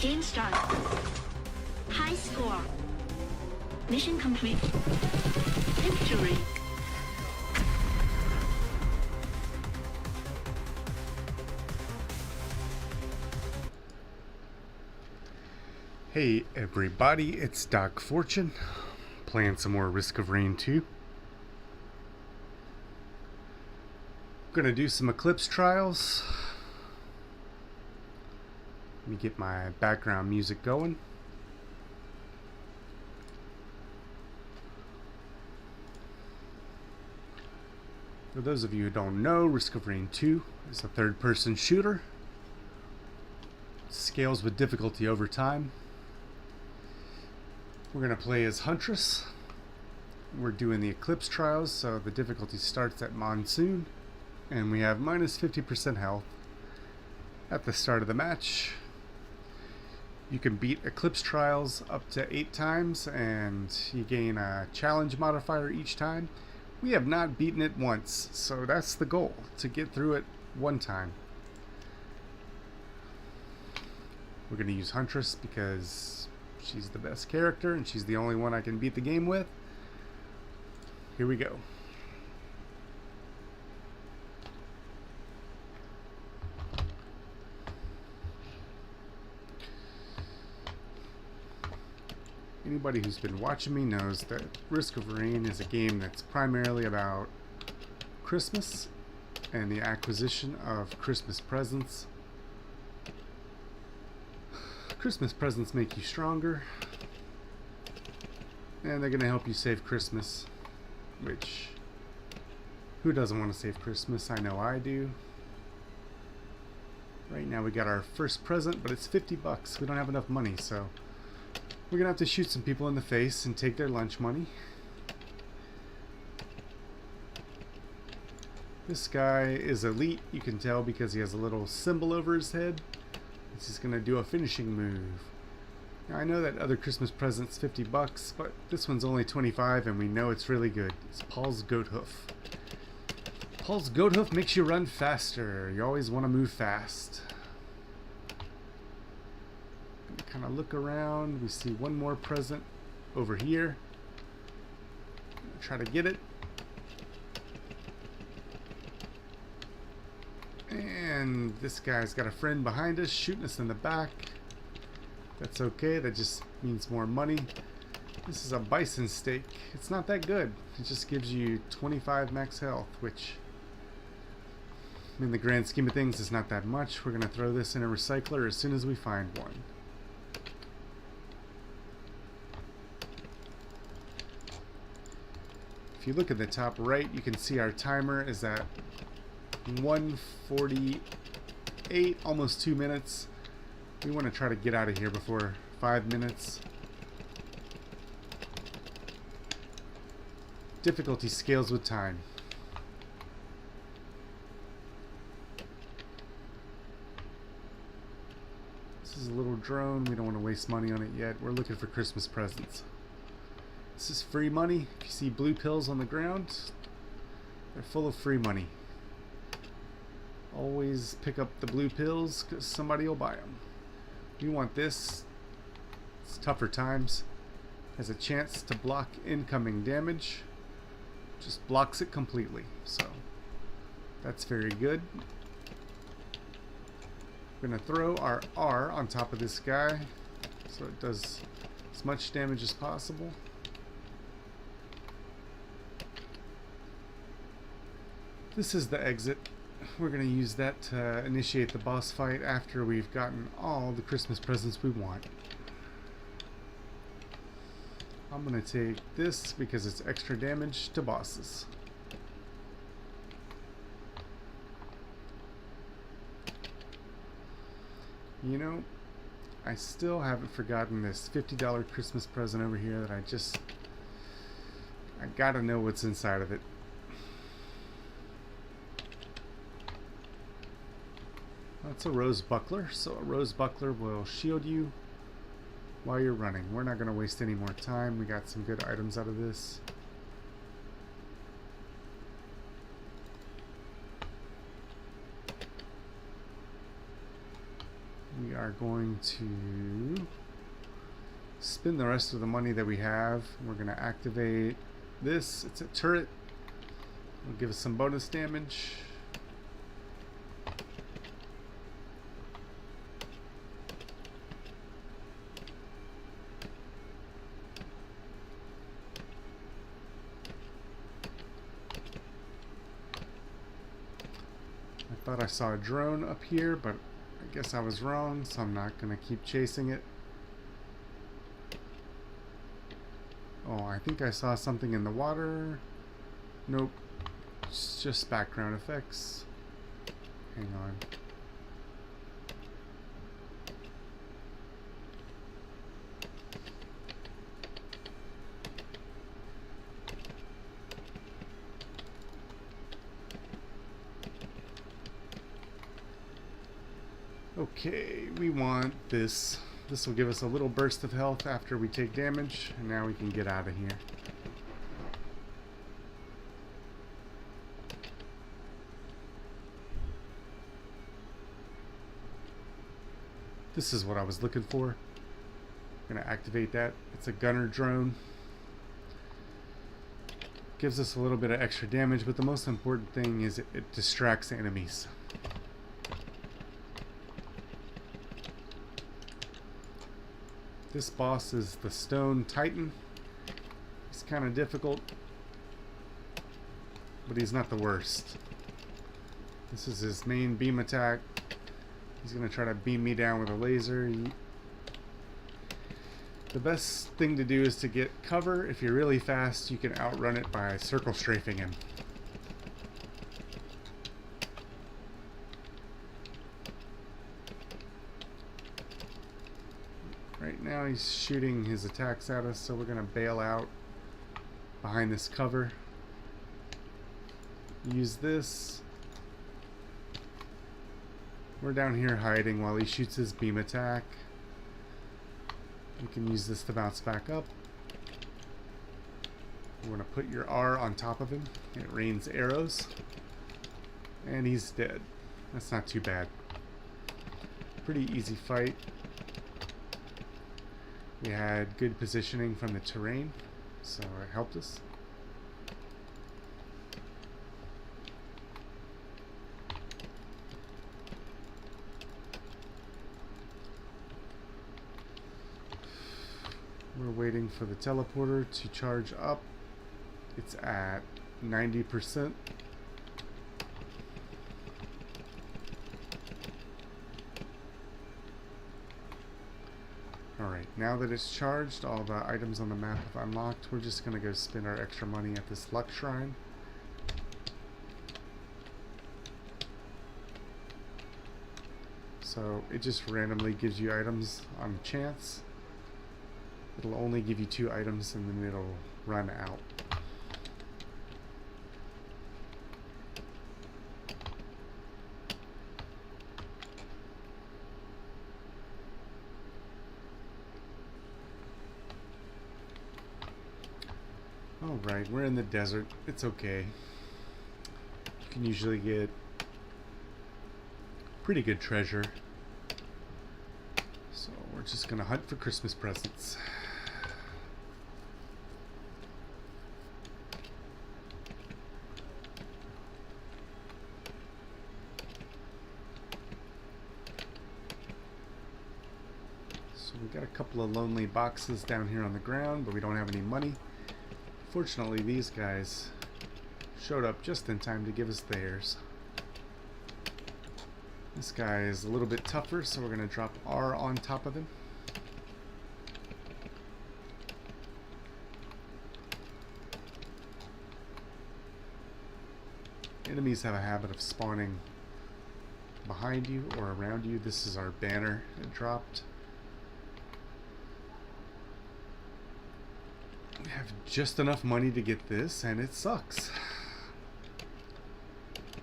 Game start. High score. Mission complete. Victory. Hey everybody, it's Doc Fortune, playing some more Risk of Rain 2. Gonna do some Eclipse trials. Let me get my background music going. For those of you who don't know, Risk of Rain 2 is a third-person shooter. Scales with difficulty over time. We're going to play as Huntress. We're doing the Eclipse trials, so the difficulty starts at Monsoon. And we have minus 50% health at the start of the match. You can beat Eclipse trials up to 8 times, and you gain a challenge modifier each time. We have not beaten it once, so that's the goal, to get through it one time. We're going to use Huntress because she's the best character and she's the only one I can beat the game with. Here we go. Anybody who's been watching me knows that Risk of Rain is a game that's primarily about Christmas and the acquisition of Christmas presents. Christmas presents make you stronger, and they're going to help you save Christmas, which, who doesn't want to save Christmas? I know I do. Right now we got our first present, but it's 50 bucks. We don't have enough money, so we're going to have to shoot some people in the face and take their lunch money. This guy is elite, you can tell because he has a little symbol over his head. This is going to do a finishing move. Now I know that other Christmas present's 50 bucks, but this one's only 25 and we know it's really good. It's Paul's Goat Hoof. Paul's Goat Hoof makes you run faster. You always want to move fast. Kind of look around. We see one more present over here. Try to get it. And this guy's got a friend behind us shooting us in the back. That's okay, that just means more money. This is a bison steak. It's not that good. It just gives you 25 max health, which in the grand scheme of things is not that much. We're going to throw this in a recycler as soon as we find one. If you look at the top right, you can see our timer is at 1:48, almost 2 minutes. We want to try to get out of here before 5 minutes. Difficulty scales with time. This is a little drone. We don't want to waste money on it yet. We're looking for Christmas presents. This is free money. If you see blue pills on the ground, they're full of free money. Always pick up the blue pills because somebody will buy them. You want this. It's tougher times. Has a chance to block incoming damage. Just blocks it completely. So that's very good. We're going to throw our R on top of this guy so it does as much damage as possible. This is the exit. We're going to use that to initiate the boss fight after we've gotten all the Christmas presents we want. I'm going to take this because it's extra damage to bosses. You know, I still haven't forgotten this $50 Christmas present over here that I gotta know what's inside of it. That's a rose buckler, so a rose buckler will shield you while you're running. We're not going to waste any more time. We got some good items out of this. We we are going to spend the rest of the money that we have. We're going to activate this. It's a turret. It'll give us some bonus damage. I thought I saw a drone up here, but I guess I was wrong, so I'm not going to keep chasing it. Oh, I think I saw something in the water. Nope. It's just background effects. Hang on. Okay, we want this. This will give us a little burst of health after we take damage, and now we can get out of here. This is what I was looking for. I'm going to activate that. It's a gunner drone. Gives us a little bit of extra damage, but the most important thing is it distracts enemies. This boss is the Stone Titan. He's kind of difficult, but he's not the worst. This is his main beam attack. He's going to try to beam me down with a laser. The best thing to do is to get cover. If you're really fast, you can outrun it by circle strafing him. Right now he's shooting his attacks at us, so we're going to bail out behind this cover. Use this. We're down here hiding while he shoots his beam attack. You can use this to bounce back up. You want to put your R on top of him. It rains arrows. And he's dead. That's not too bad. Pretty easy fight. We had good positioning from the terrain, so it helped us. We're waiting for the teleporter to charge up. It's at 90%. Alright, now that it's charged, all the items on the map have unlocked. We're just going to go spend our extra money at this luck shrine. So it just randomly gives you items on chance. It'll only give you 2 items and then it'll run out. Alright, we're in the desert. It's okay. You can usually get pretty good treasure. So we're just gonna hunt for Christmas presents. So we got a couple of lonely boxes down here on the ground, but we don't have any money. Fortunately, these guys showed up just in time to give us theirs. This guy is a little bit tougher, so we're going to drop R on top of him. Enemies have a habit of spawning behind you or around you. This is our banner it dropped. We have just enough money to get this, and it sucks.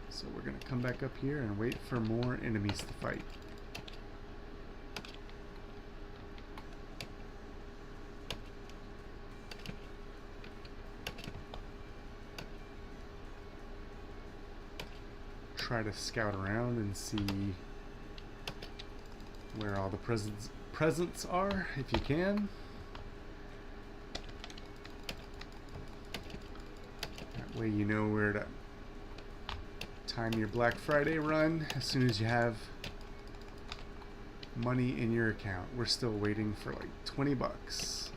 So we're going to come back up here and wait for more enemies to fight. Try to scout around and see where all the presents are, if you can. That way you know where to time your Black Friday run as soon as you have money in your account. We're still waiting for like 20 bucks.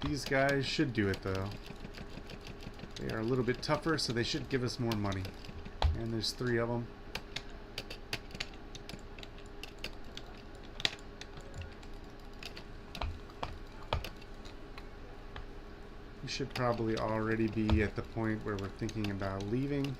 These guys should do it though. They are a little bit tougher, so they should give us more money. And there's 3 of them. We should probably already be at the point where we're thinking about leaving.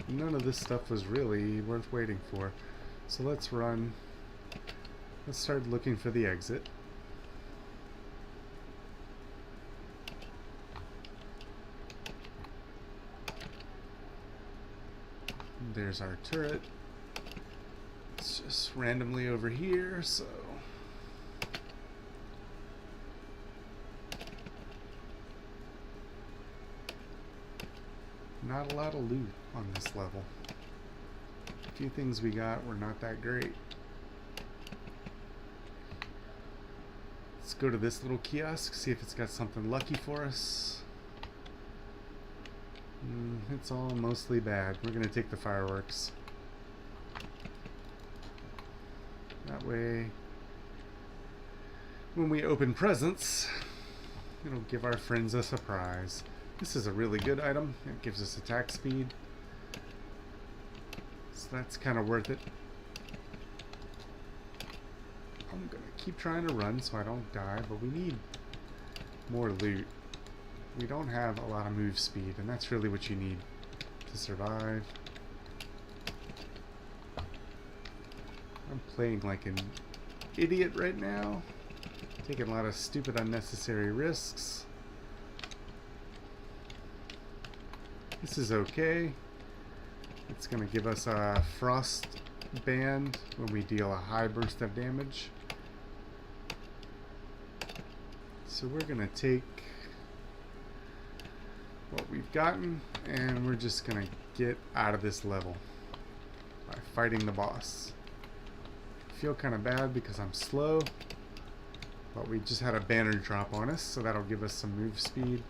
None of this stuff was really worth waiting for. So let's run. Let's start looking for the exit. There's our turret. It's just randomly over here, so not a lot of loot on this level. A few things we got were not that great. Let's go to this little kiosk, see if it's got something lucky for us. It's all mostly bad. We're gonna take the fireworks. That way, when we open presents, it'll give our friends a surprise. This is a really good item. It gives us attack speed. So that's kind of worth it. I'm gonna keep trying to run so I don't die, but we need more loot. We don't have a lot of move speed, and that's really what you need to survive. I'm playing like an idiot right now, taking a lot of stupid unnecessary risks. This is okay. It's going to give us a frost band when we deal a high burst of damage. So we're going to take what we've gotten, and we're just gonna get out of this level by fighting the boss. I feel kind of bad because I'm slow, but we just had a banner drop on us, so that'll give us some move speed.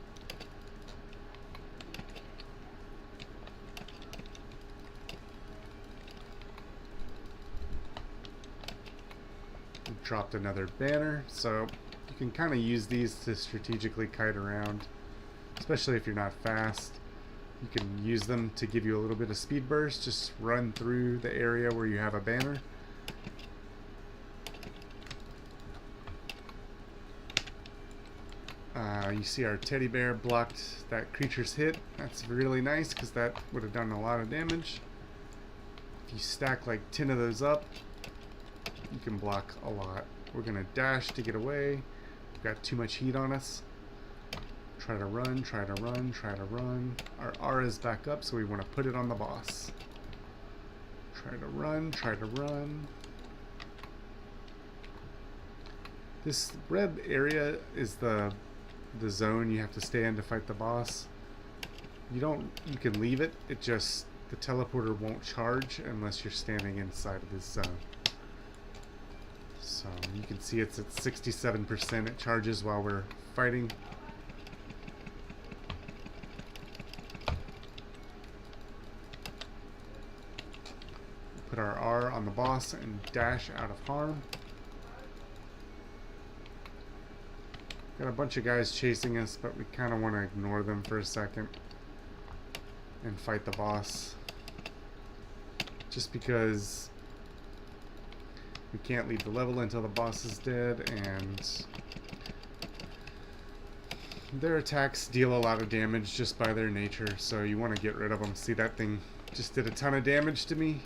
We dropped another banner, so you can kind of use these to strategically kite around. Especially if you're not fast, you can use them to give you a little bit of speed burst. Just run through the area where you have a banner. You see our teddy bear blocked that creature's hit. That's really nice because that would have done a lot of damage. If you stack like 10 of those up, you can block a lot. We're going to dash to get away. We've got too much heat on us. Try to run, try to run, try to run. Our R is back up, so we want to put it on the boss. Try to run, try to run. This red area is the zone you have to stay in to fight the boss. You can leave it. It just, the teleporter won't charge unless you're standing inside of this zone. So you can see it's at 67%. It charges while we're fighting. Put our R on the boss and dash out of harm. Got a bunch of guys chasing us, but we kind of want to ignore them for a second and fight the boss. Just because we can't leave the level until the boss is dead, and their attacks deal a lot of damage just by their nature, so you want to get rid of them. See, that thing just did a ton of damage to me.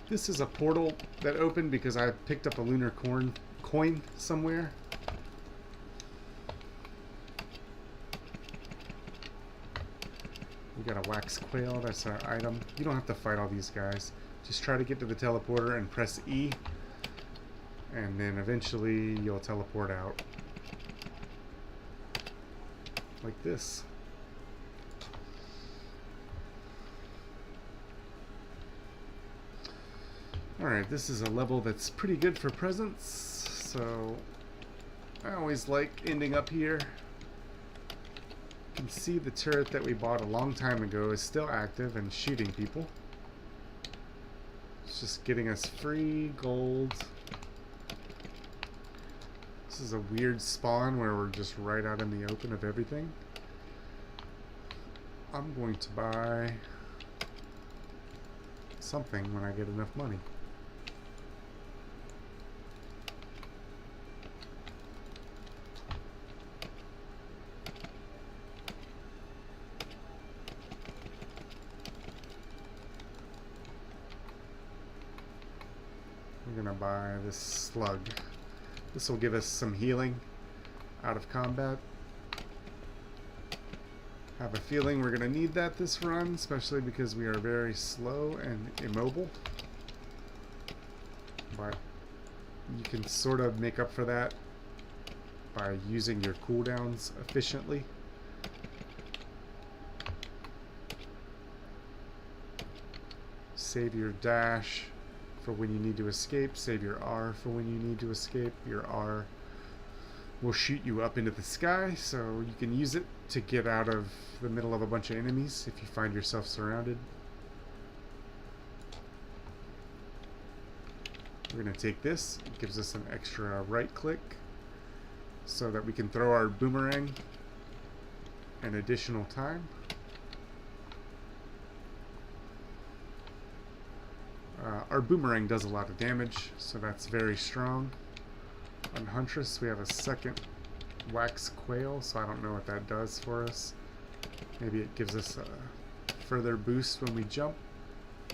This is a portal that opened because I picked up a lunar coin somewhere. We got a wax quail, that's our item. You don't have to fight all these guys. Just try to get to the teleporter and press E. And then eventually you'll teleport out. Like this. Alright, this is a level that's pretty good for presents, so I always like ending up here. You can see the turret that we bought a long time ago is still active and shooting people. It's just getting us free gold. This is a weird spawn where we're just right out in the open of everything. I'm going to buy something when I get enough money. We're gonna buy this slug. This will give us some healing out of combat. Have a feeling we're gonna need that this run, especially because we are very slow and immobile. But you can sort of make up for that by using your cooldowns efficiently. Save your dash for when you need to escape. Save your R for when you need to escape. Your R will shoot you up into the sky, so you can use it to get out of the middle of a bunch of enemies if you find yourself surrounded. We're going to take this. It gives us an extra right click so that we can throw our boomerang an additional time. Our boomerang does a lot of damage, so that's very strong. On Huntress, we have a second wax quail, so I don't know what that does for us. Maybe it gives us a further boost when we jump.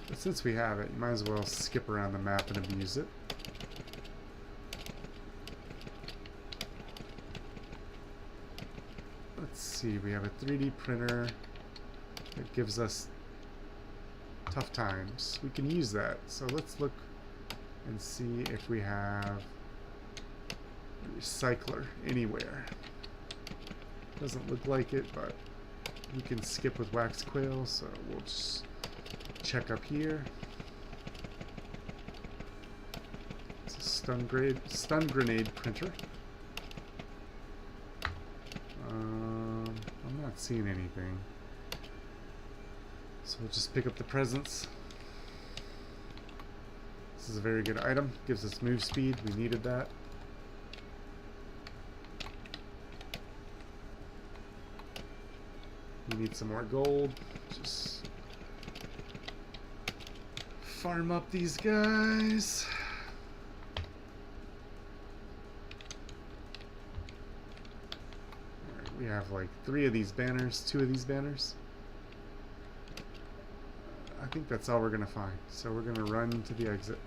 But since we have it, you might as well skip around the map and abuse it. Let's see, we have a 3D printer that gives us tough times. We can use that. So let's look and see if we have a recycler anywhere. Doesn't look like it, but we can skip with wax quail, so we'll just check up here. It's a stun grenade printer. I'm not seeing anything. So we'll just pick up the presents. This is a very good item. Gives us move speed. We needed that. We need some more gold. Just farm up these guys. Alright, we have like 3 of these banners, 2 of these banners. I think that's all we're gonna find. So we're gonna run to the exit.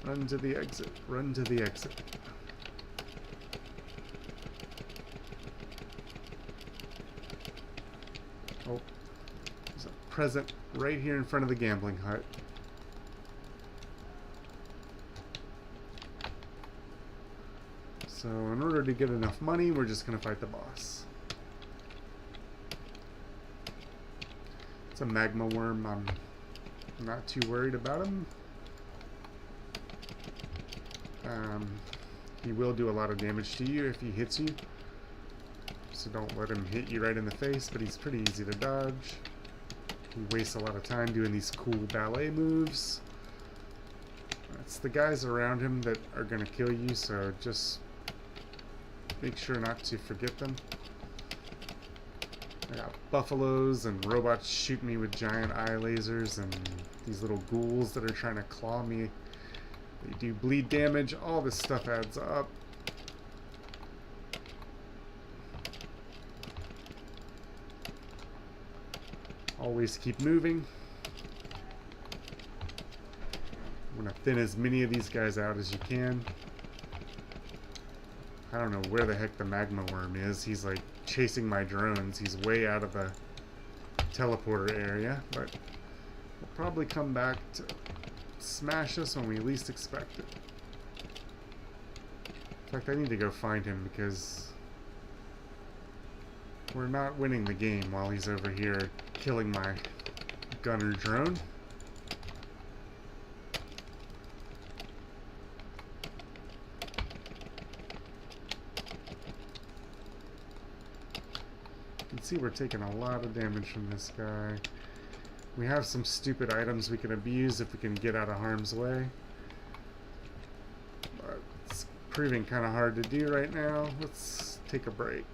Run to the exit. Run to the exit. Oh, there's a present right here in front of the gambling hut. So in order to get enough money, we're just gonna fight the boss. It's a magma worm. I'm not too worried about him. He will do a lot of damage to you if he hits you. So don't let him hit you right in the face, but he's pretty easy to dodge. He wastes a lot of time doing these cool ballet moves. It's the guys around him that are going to kill you, so just make sure not to forget them. I got buffaloes and robots shooting me with giant eye lasers and these little ghouls that are trying to claw me. They do bleed damage. All this stuff adds up. Always keep moving. I'm going to thin as many of these guys out as you can. I don't know where the heck the magma worm is. He's like chasing my drones. He's way out of the teleporter area, but will probably come back to smash us when we least expect it. In fact, I need to go find him because we're not winning the game while he's over here killing my gunner drone. You can see we're taking a lot of damage from this guy. We have some stupid items we can abuse if we can get out of harm's way. But it's proving kind of hard to do right now. Let's take a break.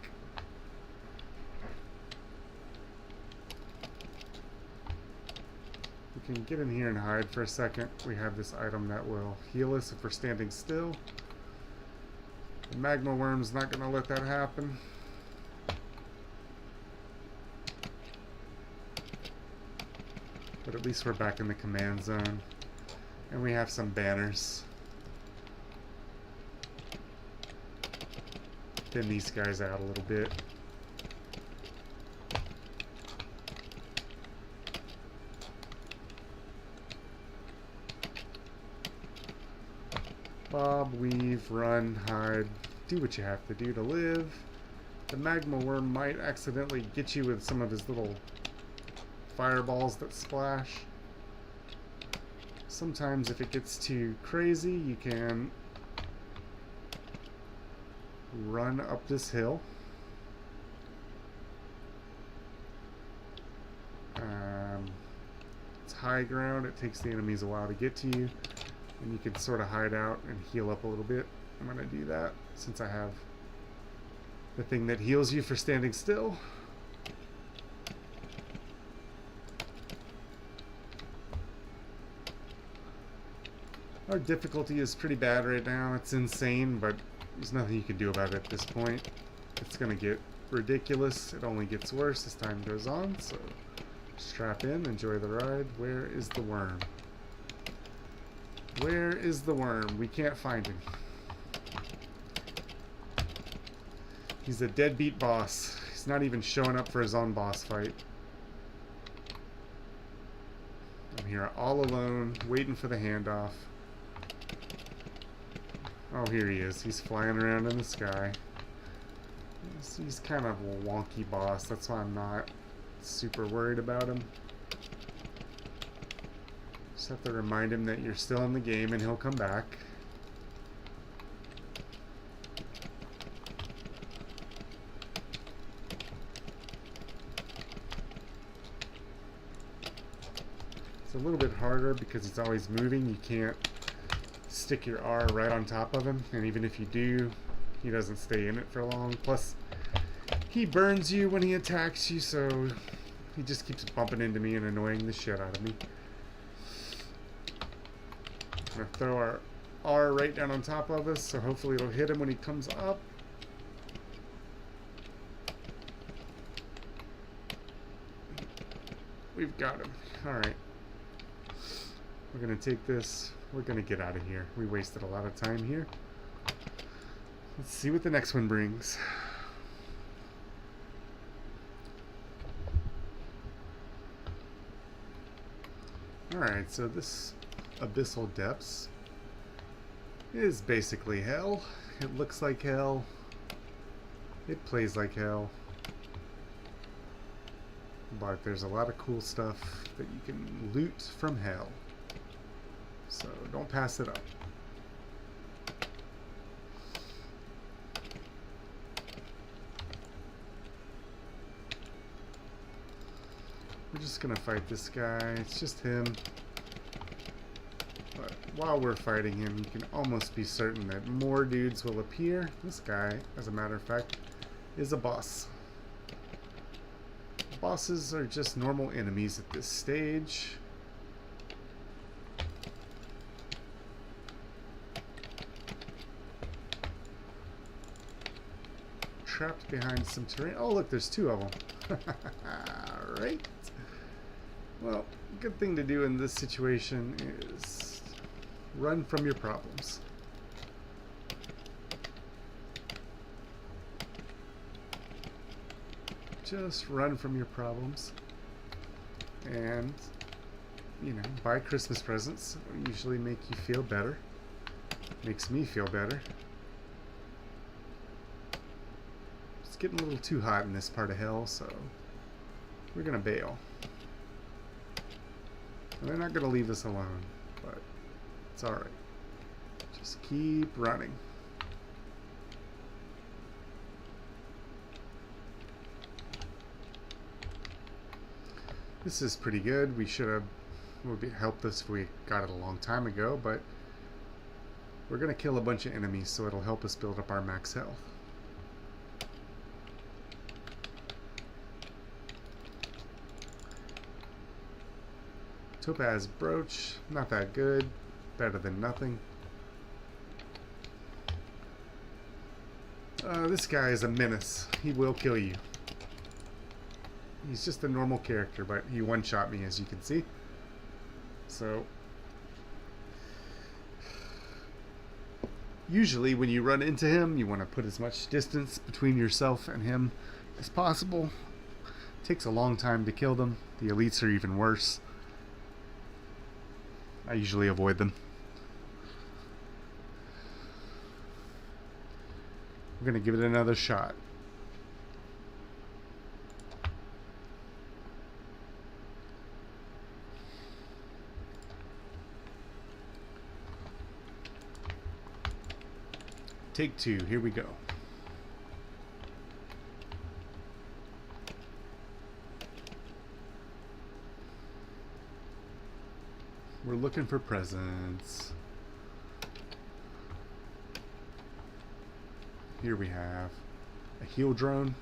We can get in here and hide for a second. We have this item that will heal us if we're standing still. The magma worm's not going to let that happen. But at least we're back in the command zone. And we have some banners. Thin these guys out a little bit. Bob, weave, run, hide. Do what you have to do to live. The magma worm might accidentally get you with some of his little fireballs that splash. Sometimes if it gets too crazy, you can run up this hill. It's high ground. It takes the enemies a while to get to you. And you can sort of hide out and heal up a little bit. I'm going to do that since I have the thing that heals you for standing still. Our difficulty is pretty bad right now. It's insane, but there's nothing you can do about it at this point. It's going to get ridiculous. It only gets worse as time goes on, so strap in, enjoy the ride. Where is the worm? Where is the worm? We can't find him. He's a deadbeat boss. He's not even showing up for his own boss fight. I'm here all alone, waiting for the handoff. Oh, here he is. He's flying around in the sky. He's kind of a wonky boss. That's why I'm not super worried about him. Just have to remind him that you're still in the game and he'll come back. It's a little bit harder because he's always moving. You can't stick your R right on top of him, and even if you do, he doesn't stay in it for long. Plus, he burns you when he attacks you, so he just keeps bumping into me and annoying the shit out of me. I'm gonna throw our R right down on top of us, so hopefully it'll hit him when he comes up. We've got him. Alright. We're gonna take this. We're gonna get out of here. We wasted a lot of time here. Let's see what the next one brings. Alright, so this Abyssal Depths is basically hell. It looks like hell. It plays like hell. But there's a lot of cool stuff that you can loot from hell. So don't pass it up. We're just gonna fight this guy. It's just him. But while we're fighting him, you can almost be certain that more dudes will appear. This guy, as a matter of fact, is a boss. Bosses are just normal enemies at this stage. Trapped behind some terrain. Oh, look, there's two of them. Alright. Well, good thing to do in this situation is run from your problems. Just run from your problems. And, you know, buy Christmas presents. Usually make you feel better. Makes me feel better. It's getting a little too hot in this part of hell, so we're gonna bail. And they're not gonna leave us alone, but it's alright. Just keep running. This is pretty good. We should have would be helped us if we got it a long time ago, but we're gonna kill a bunch of enemies, so it'll help us build up our max health. Topaz brooch, not that good. Better than nothing. This guy is a menace. He will kill you. He's just a normal character, but he one-shot me, as you can see. So, usually when you run into him, you want to put as much distance between yourself and him as possible. It takes a long time to kill them. The elites are even worse. I usually avoid them. We're going to give it another shot. Take two, here we go. We're looking for presents. Here we have a heal drone.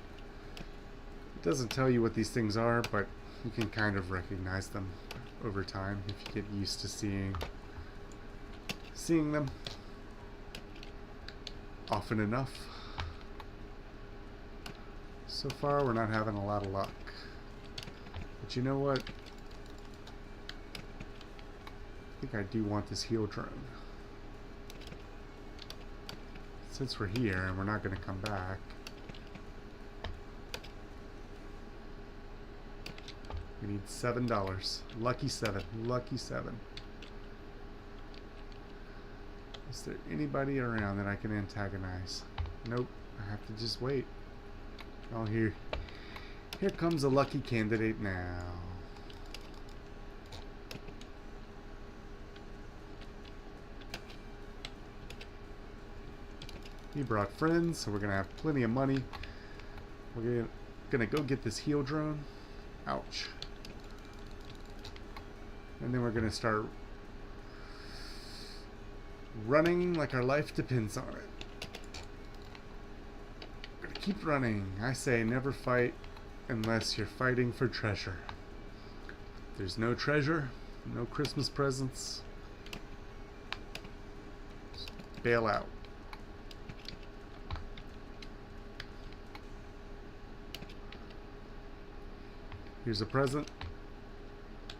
It doesn't tell you what these things are, but you can kind of recognize them over time if you get used to seeing them often enough. So far we're not having a lot of luck. But you know what? I think I do want this heal drone. Since we're here and we're not going to come back, we need $7. Lucky 7. Lucky 7. Is there anybody around that I can antagonize? Nope. I have to just wait. Oh, here comes a lucky candidate now. He brought friends, so we're gonna have plenty of money. We're gonna go get this heal drone. Ouch. And then we're gonna start running like our life depends on it. We're gonna keep running. I say never fight unless you're fighting for treasure. There's no treasure, no Christmas presents. Just bail out. Here's a present.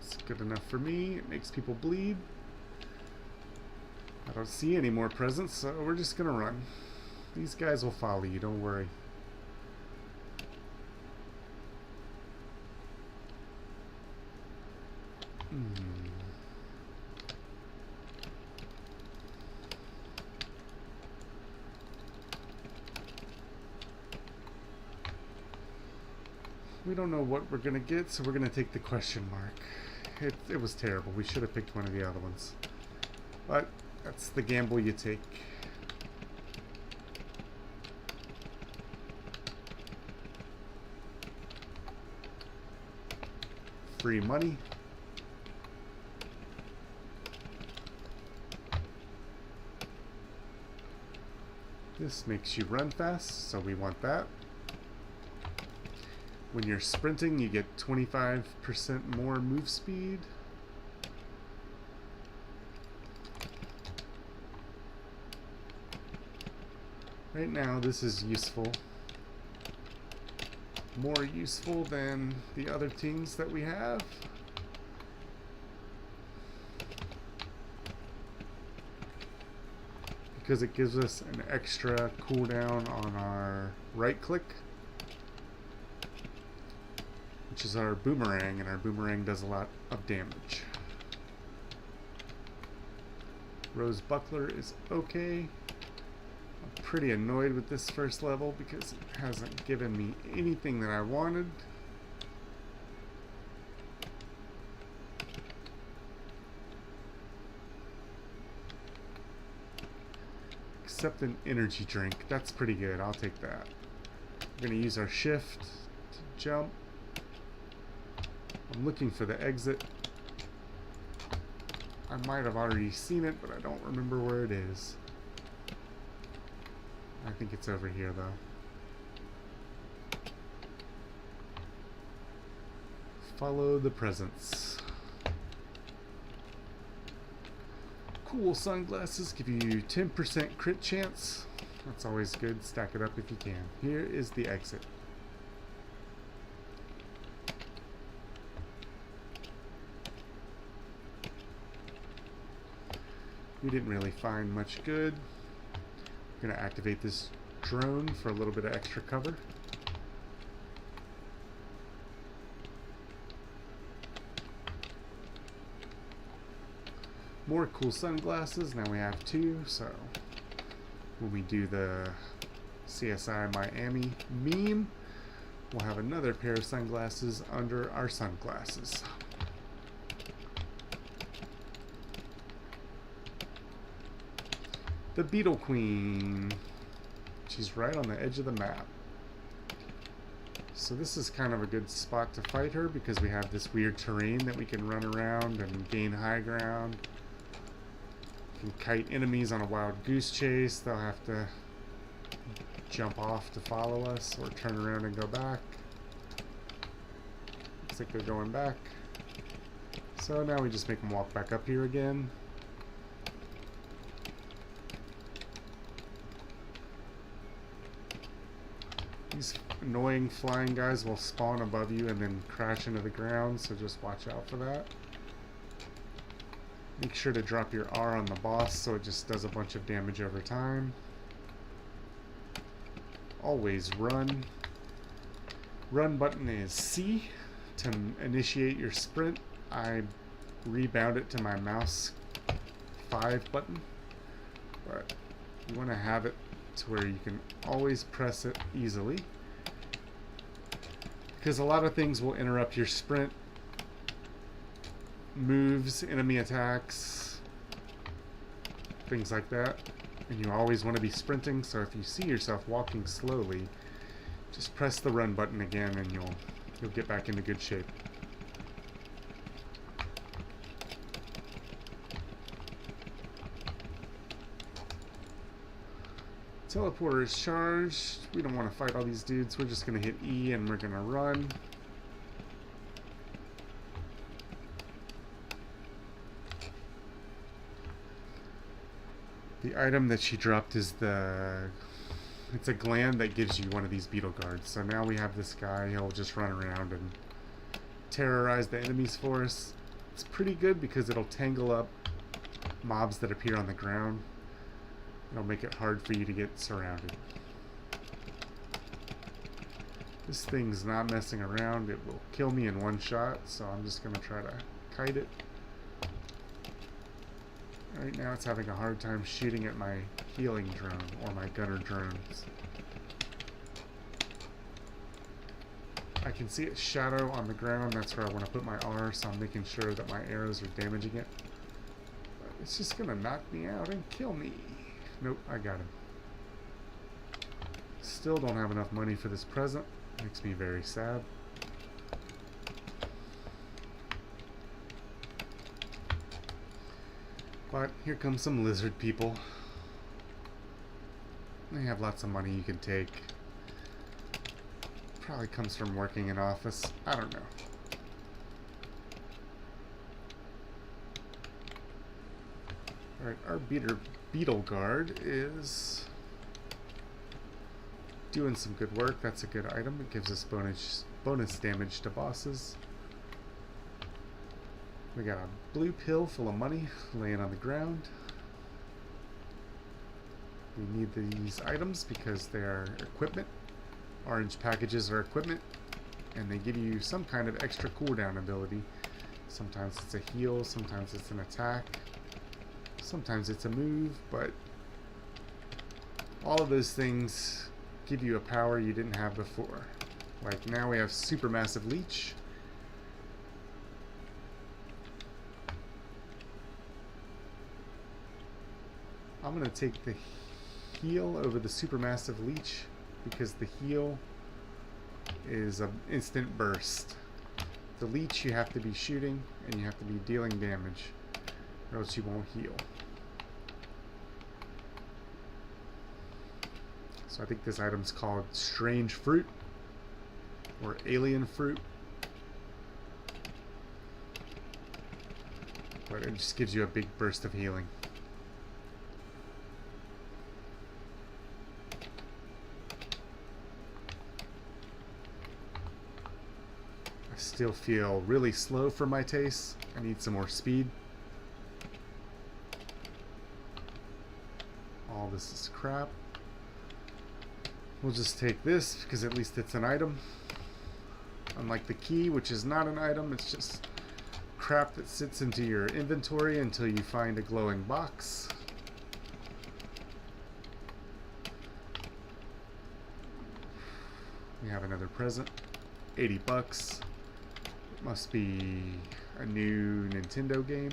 It's good enough for me. It makes people bleed. I don't see any more presents, so we're just gonna run. These guys will follow you, don't worry. We don't know what we're gonna get, so we're gonna take the question mark. It was terrible. We should have picked one of the other ones. But that's the gamble you take. Free money. This makes you run fast, so we want that. When you're sprinting, you get 25% more move speed. Right now, this is useful. More useful than the other things that we have. Because it gives us an extra cooldown on our right click, which is our boomerang, and our boomerang does a lot of damage. Rose Buckler is okay. I'm pretty annoyed with this first level because it hasn't given me anything that I wanted. Except an energy drink. That's pretty good. I'll take that. We're going to use our shift to jump. I'm looking for the exit. I might have already seen it, but I don't remember where it is. I think it's over here, though. Follow the presence. Cool sunglasses give you 10% crit chance. That's always good. Stack it up if you can. Here is the exit. We didn't really find much good. We're going to activate this drone for a little bit of extra cover. More cool sunglasses. Now we have 2, so when we do the CSI Miami meme, we'll have another pair of sunglasses under our sunglasses. The Beetle Queen. She's right on the edge of the map. So this is kind of a good spot to fight her because we have this weird terrain that we can run around and gain high ground. We can kite enemies on a wild goose chase. They'll have to jump off to follow us or turn around and go back. Looks like they're going back. So now we just make them walk back up here again. These annoying flying guys will spawn above you and then crash into the ground, so just watch out for that. Make sure to drop your R on the boss so it just does a bunch of damage over time. Always run. Run button is C to initiate your sprint. I rebound it to my mouse 5 button, but you want to have it to where you can always press it easily, because a lot of things will interrupt your sprint. Moves, enemy attacks, things like that, and you always want to be sprinting. So if you see yourself walking slowly, just press the run button again and you'll get back into good shape. Teleporter is charged. We don't want to fight all these dudes. We're just going to hit E and we're going to run. The item that she dropped is it's a gland that gives you one of these beetle guards. So now we have this guy. He'll just run around and terrorize the enemies for us. It's pretty good because it'll tangle up mobs that appear on the ground. It'll make it hard for you to get surrounded. This thing's not messing around. It will kill me in one shot, so I'm just going to try to kite it. Right now it's having a hard time shooting at my healing drone or my gunner drones. I can see its shadow on the ground. That's where I want to put my R, so I'm making sure that my arrows are damaging it. But it's just going to knock me out and kill me. Nope, I got him. Still don't have enough money for this present. Makes me very sad. But here come some lizard people. They have lots of money you can take. Probably comes from working in office. I don't know. Alright, our beetle guard is doing some good work. That's a good item. It gives us bonus damage to bosses. We got a blue pill full of money laying on the ground. We need these items because they are equipment. Orange packages are equipment, and they give you some kind of extra cooldown ability. Sometimes it's a heal, sometimes it's an attack, sometimes it's a move, but all of those things give you a power you didn't have before. Like now we have Supermassive Leech. I'm going to take the heal over the Supermassive Leech because the heal is an instant burst. The leech you have to be shooting and you have to be dealing damage or else you won't heal. So I think this item's called Strange Fruit or Alien Fruit. But it just gives you a big burst of healing. I still feel really slow for my taste. I need some more speed. All this is crap. We'll just take this because at least it's an item. Unlike the key, which is not an item, it's just crap that sits into your inventory until you find a glowing box. We have another present. 80 bucks. It must be a new Nintendo game.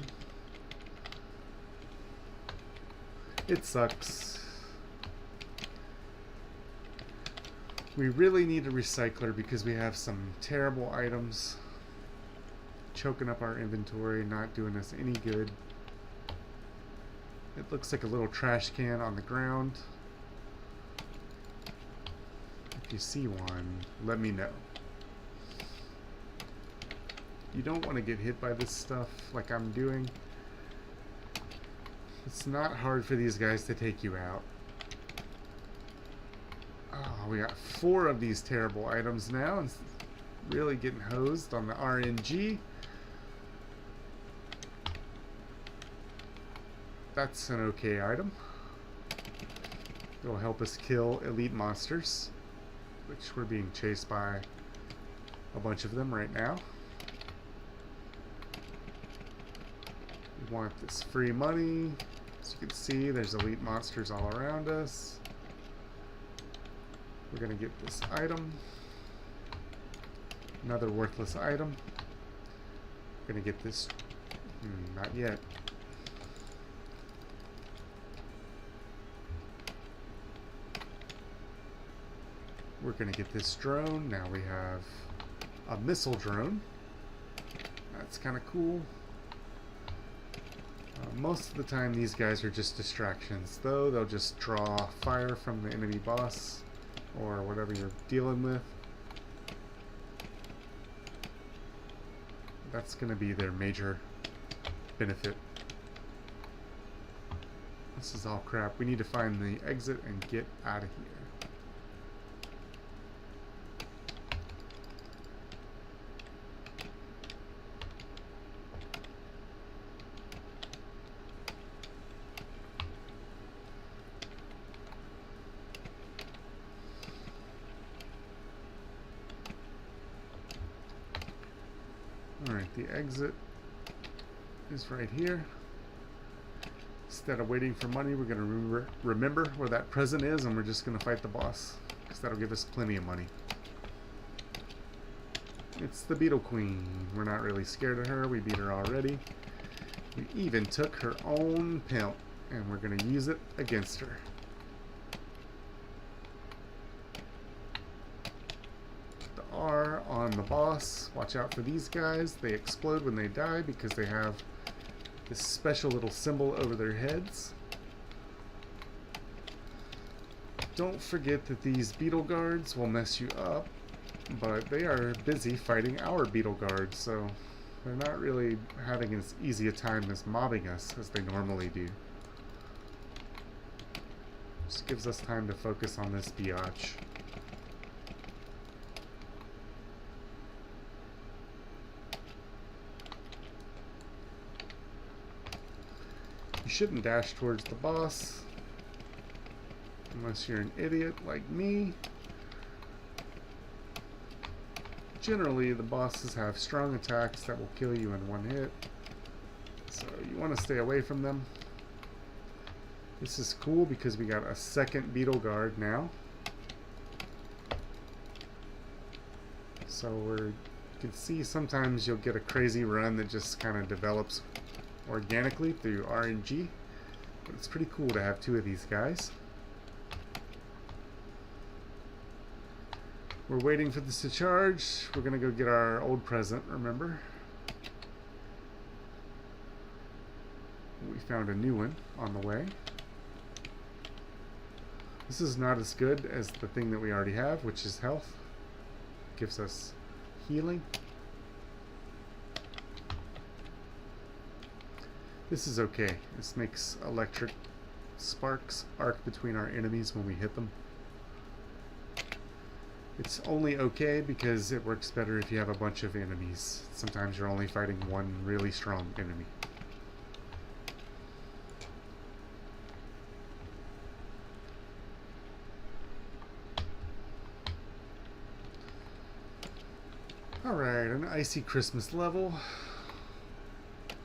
It sucks. We really need a recycler because we have some terrible items choking up our inventory, not doing us any good. It looks like a little trash can on the ground. If you see one, let me know. You don't want to get hit by this stuff like I'm doing. It's not hard for these guys to take you out. Oh, we got 4 of these terrible items now. It's really getting hosed on the RNG. That's an okay item. It'll help us kill elite monsters, which we're being chased by a bunch of them right now. We want this free money. As you can see, there's elite monsters all around us. We're going to get this item. Another worthless item. We're going to get this... not yet. We're going to get this drone. Now we have a missile drone. That's kind of cool. Most of the time these guys are just distractions, though. They'll just draw fire from the enemy boss or whatever you're dealing with. That's going to be their major benefit. This is all crap. We need to find the exit and get out of here. Alright, the exit is right here. Instead of waiting for money, we're going to remember where that present is, and we're just going to fight the boss, because that'll give us plenty of money. It's the Beetle Queen. We're not really scared of her. We beat her already. We even took her own pimp, and we're going to use it against her. R on the boss. Watch out for these guys. They explode when they die because they have this special little symbol over their heads. Don't forget that these beetle guards will mess you up, but they are busy fighting our beetle guards, so they're not really having as easy a time as mobbing us as they normally do. Just gives us time to focus on this biatch. You shouldn't dash towards the boss unless you're an idiot like me. generally the bosses have strong attacks that will kill you in one hit. So you want to stay away from them. This is cool because we got a second beetle guard now. So you can see sometimes you'll get a crazy run that just kind of develops organically through RNG. But it's pretty cool to have two of these guys. We're waiting for this to charge. We're going to go get our old present, remember? We found a new one on the way. This is not as good as the thing that we already have, which is health. Gives us healing. This is okay. This makes electric sparks arc between our enemies when we hit them. It's only okay because it works better if you have a bunch of enemies. Sometimes you're only fighting one really strong enemy. Alright, an icy Christmas level. You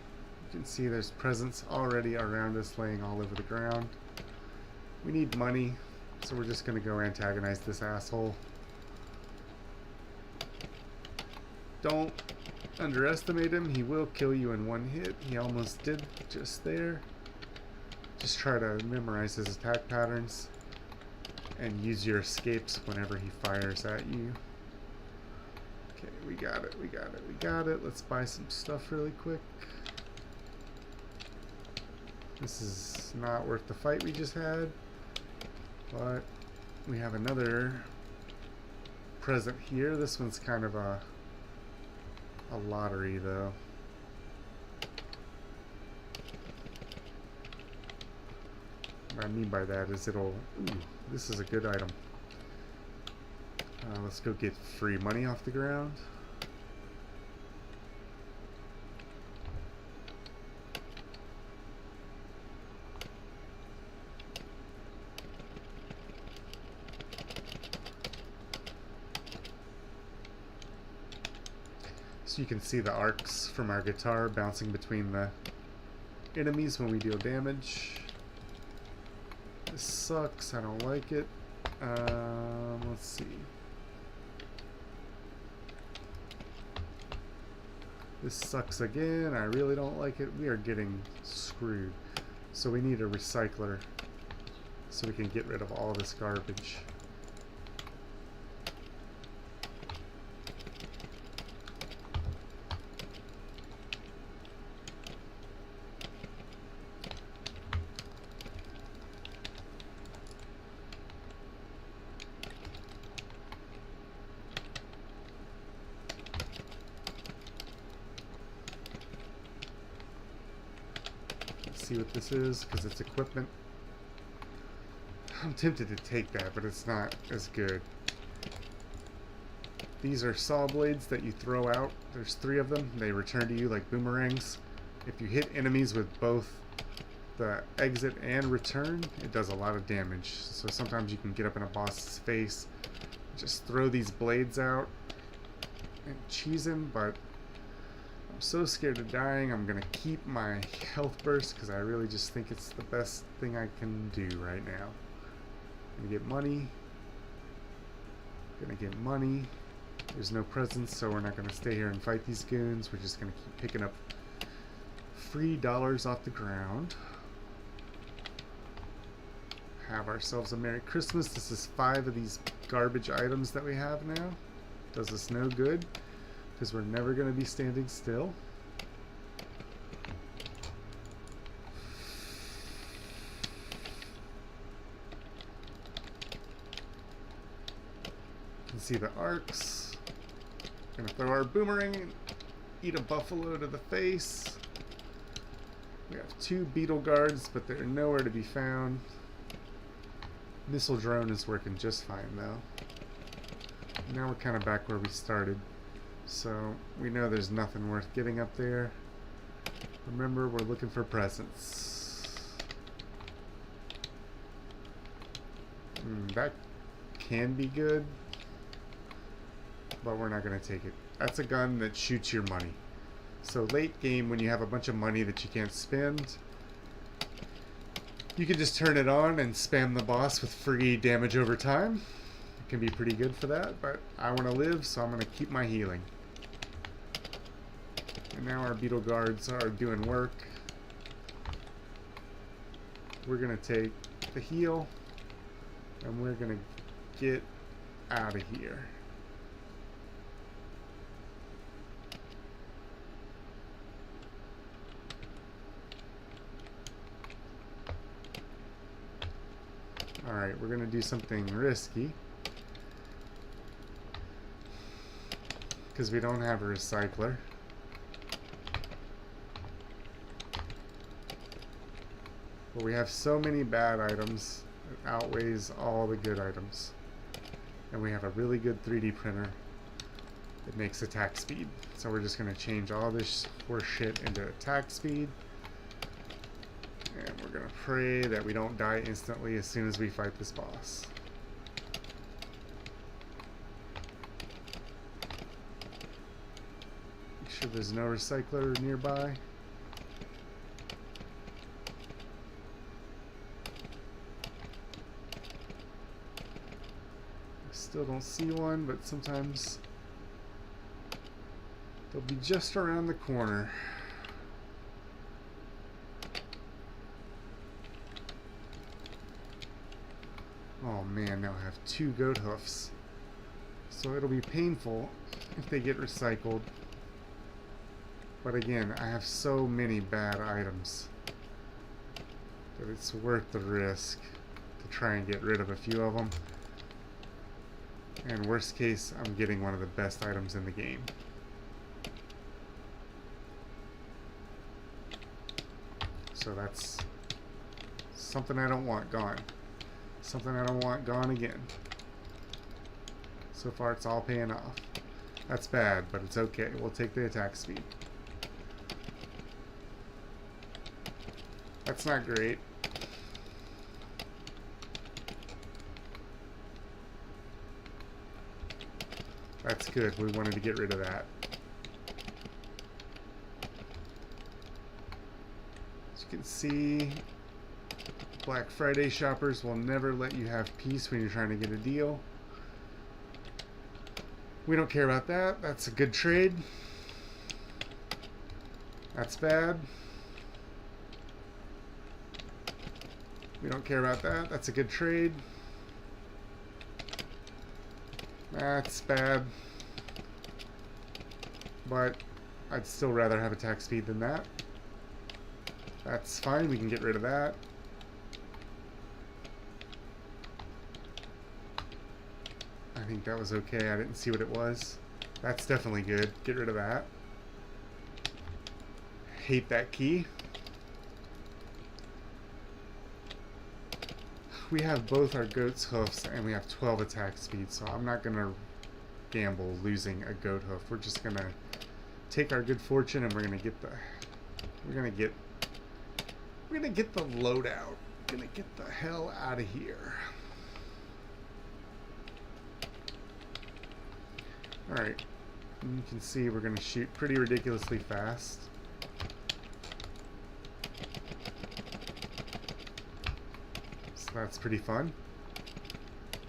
can see there's presents already around us laying all over the ground. We need money, so we're just going to go antagonize this asshole. Don't underestimate him. He will kill you in one hit. He almost did just there. Just try to memorize his attack patterns and use your escapes whenever he fires at you. Okay, we got it, we got it, we got it. Let's buy some stuff really quick. This is not worth the fight we just had, but we have another present here. This one's kind of a lottery though. What I mean by that is it'll... Ooh, this is a good item. Let's go get free money off the ground. So you can see the arcs from our guitar bouncing between the enemies when we deal damage. This sucks, I don't like it. Let's see. This sucks again, I really don't like it. We are getting screwed. So we need a recycler so we can get rid of all this garbage. See what this is because it's equipment. I'm tempted to take that, but it's not as good. These are saw blades that you throw out. There's 3 of them. They return to you like boomerangs. If you hit enemies with both the exit and return, it does a lot of damage. So sometimes you can get up in a boss's face, just throw these blades out and cheese him, but I'm so scared of dying, I'm gonna keep my health burst because I really just think it's the best thing I can do right now. Gonna get money. Gonna get money. There's no presents, so we're not gonna stay here and fight these goons. We're just gonna keep picking up free dollars off the ground. Have ourselves a Merry Christmas. This is 5 of these garbage items that we have now. Does us no good, because we're never going to be standing still. You can see the arcs. Gonna throw our boomerang and eat a buffalo to the face. We have 2 beetle guards, but they're nowhere to be found. Missile drone is working just fine though. Now we're kind of back where we started. So we know there's nothing worth getting up there. Remember, we're looking for presents. That can be good. but we're not going to take it. That's a gun that shoots your money. So late game, when you have a bunch of money that you can't spend, you can just turn it on and spam the boss with free damage over time. It can be pretty good for that, but I want to live, so I'm going to keep my healing. And now our beetle guards are doing work. We're going to take the heal, and we're going to get out of here. Alright, we're going to do something risky. Because we don't have a recycler. But we have so many bad items, it outweighs all the good items. And we have a really good 3D printer that makes attack speed. So we're just going to change all this horse shit into attack speed. And we're going to pray that we don't die instantly as soon as we fight this boss. Make sure there's no recycler nearby. I still don't see one, but sometimes they'll be just around the corner. Oh man, now I have 2 goat hoofs. So it'll be painful if they get recycled. But again, I have so many bad items that it's worth the risk to try and get rid of a few of them. And worst case, I'm getting one of the best items in the game. So that's something I don't want gone. Something I don't want gone again. So far it's all paying off. That's bad, but it's okay. We'll take the attack speed. That's not great. That's good. We wanted to get rid of that. As you can see, Black Friday shoppers will never let you have peace when you're trying to get a deal. We don't care about that. That's a good trade. That's bad. We don't care about that. That's a good trade. That's bad. But I'd still rather have attack speed than that. That's fine. We can get rid of that. I think that was okay. I didn't see what it was. That's definitely good. Get rid of that. Hate that key. We have both our goat's hoofs and we have 12 attack speed, so I'm not gonna gamble losing a goat hoof. We're just gonna take our good fortune and we're gonna get the loadout. We're gonna get the hell out of here. Alright, you can see we're going to shoot pretty ridiculously fast. So that's pretty fun.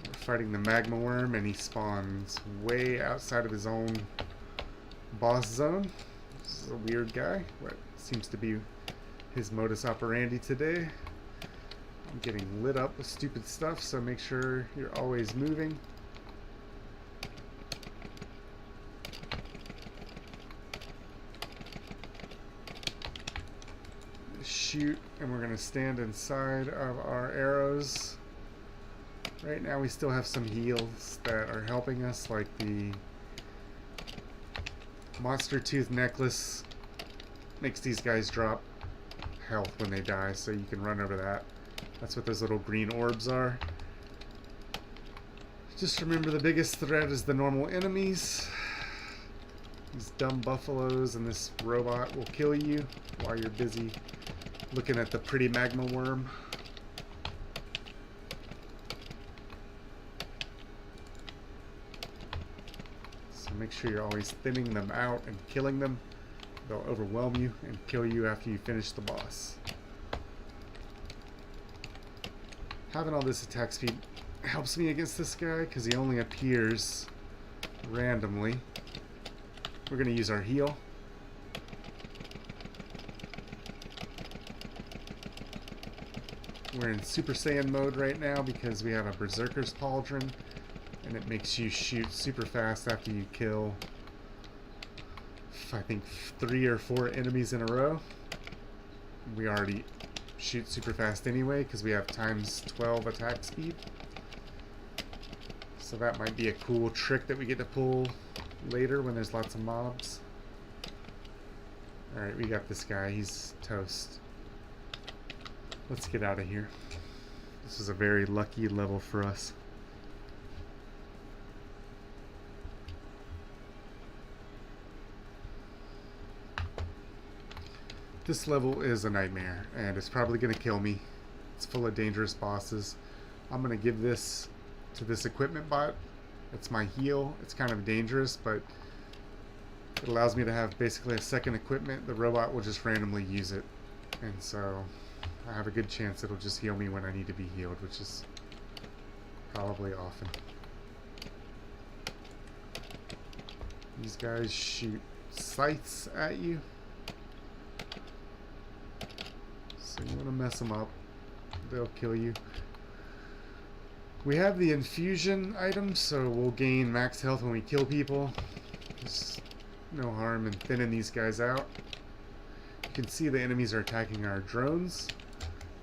We're fighting the magma worm and he spawns way outside of his own boss zone. This is a weird guy. What seems to be his modus operandi today. I'm getting lit up with stupid stuff, so make sure you're always moving. Shoot, and we're going to stand inside of our arrows. Right now we still have some heals that are helping us, like the monster tooth necklace makes these guys drop health when they die, so you can run over that. That's what those little green orbs are. Just remember, the biggest threat is the normal enemies. These dumb buffaloes and this robot will kill you while you're busy looking at the pretty magma worm. So So make sure you're always thinning them out and killing them. They'll overwhelm you and kill you after you finish the boss. Having all this attack speed helps me against this guy because he only appears randomly. We're going to use our heal. We're in Super Saiyan mode right now because we have a Berserker's Pauldron, and it makes you shoot super fast after you kill, I think, 3 or 4 enemies in a row. We already shoot super fast anyway because we have times 12 attack speed. So that might be a cool trick that we get to pull later when there's lots of mobs. Alright, we got this guy. He's toast. Let's get out of here. This is a very lucky level for us. This level is a nightmare, and it's probably going to kill me. It's full of dangerous bosses. I'm going to give this to this equipment bot. It's my heal. It's kind of dangerous, but it allows me to have basically a second equipment. The robot will just randomly use it, and so I have a good chance it'll just heal me when I need to be healed, which is probably often. These guys shoot scythes at you, so you want to mess them up. They'll kill you. We have the infusion item, so we'll gain max health when we kill people. There's no harm in thinning these guys out. You can see the enemies are attacking our drones.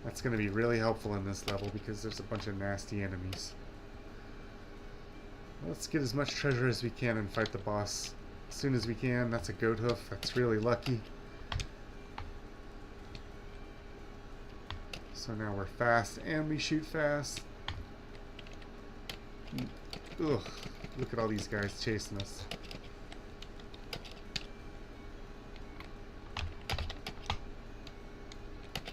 That's going to be really helpful in this level because there's a bunch of nasty enemies. Let's get as much treasure as we can and fight the boss as soon as we can. That's a goat hoof. That's really lucky. So now we're fast and we shoot fast. Ugh, look at all these guys chasing us.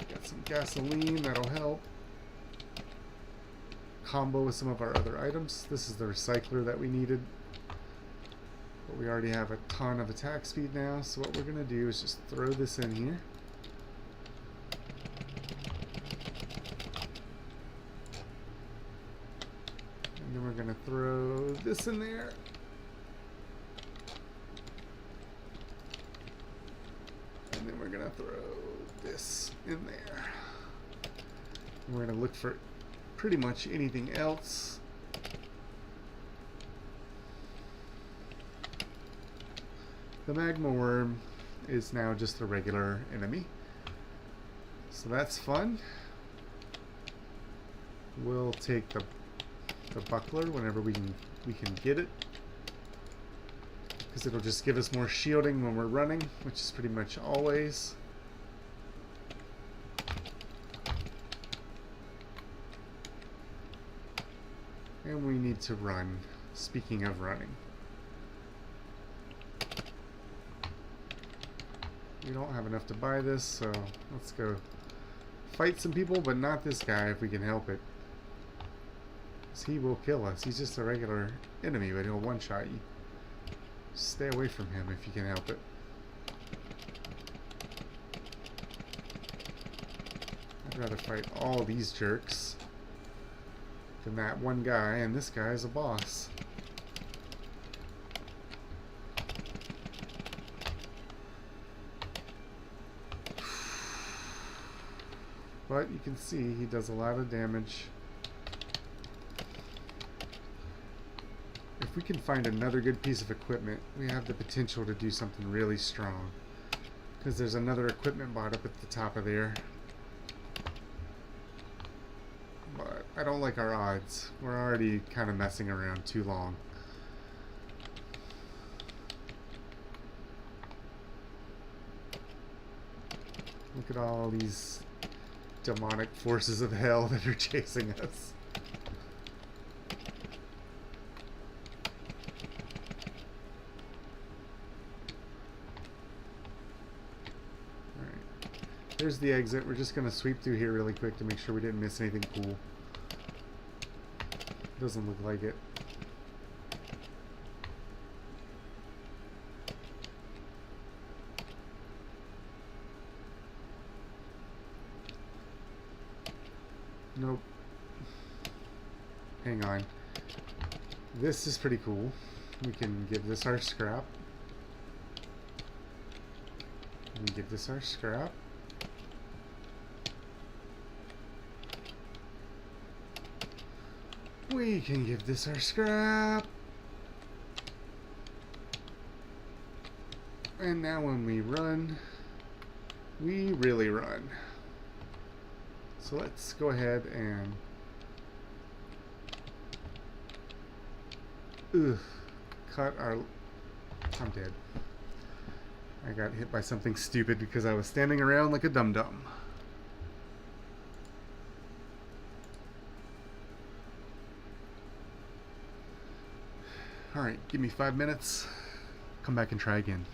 Got some gasoline, that'll help. Combo with some of our other items. This is the recycler that we needed. But we already have a ton of attack speed now, so what we're going to do is just throw this in here. And then we're going to throw this in there. And then we're going to throw this in there. And we're going to look for pretty much anything else. The magma worm is now just a regular enemy, so that's fun. We'll take the buckler whenever we can get it, because it'll just give us more shielding when we're running, which is pretty much always. And we need to run. Speaking of running, we don't have enough to buy this, so let's go fight some people, but not this guy if we can help it. 'Cause he will kill us. He's just a regular enemy, but he'll one-shot you. Stay away from him if you can help it. I'd rather fight all these jerks than that one guy, and this guy is a boss. But you can see he does a lot of damage. If we can find another good piece of equipment, we have the potential to do something really strong. Because there's another equipment bot up at the top of there. But I don't like our odds. We're already kind of messing around too long. Look at all these demonic forces of hell that are chasing us. Alright. There's the exit. We're just going to sweep through here really quick to make sure we didn't miss anything cool. Doesn't look like it. Nope. Hang on. This is pretty cool. We can give this our scrap. We give this our scrap. We can give this our scrap. And now when we run, we really run. So let's go ahead and cut our... I'm dead. I got hit by something stupid because I was standing around like a dum-dum. Alright, give me 5 minutes. Come back and try again.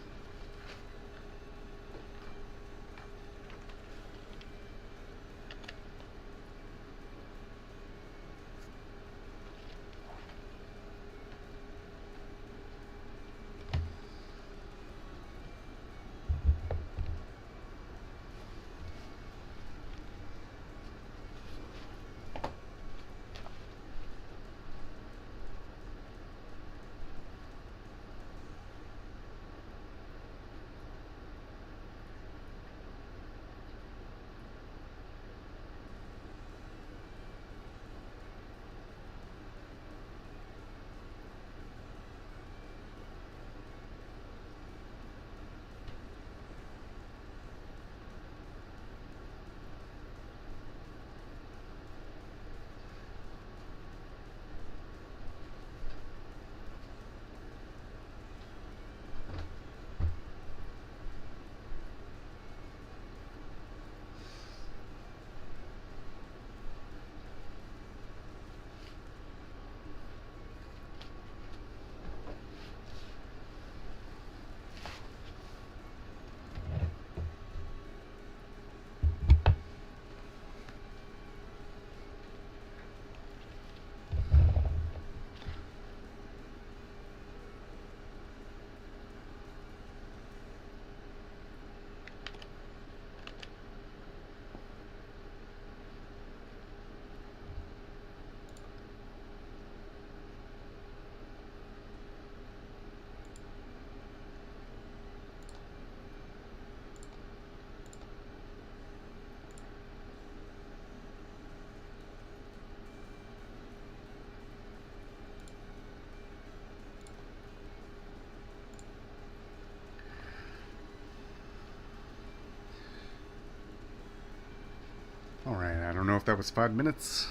Alright, I don't know if that was 5 minutes.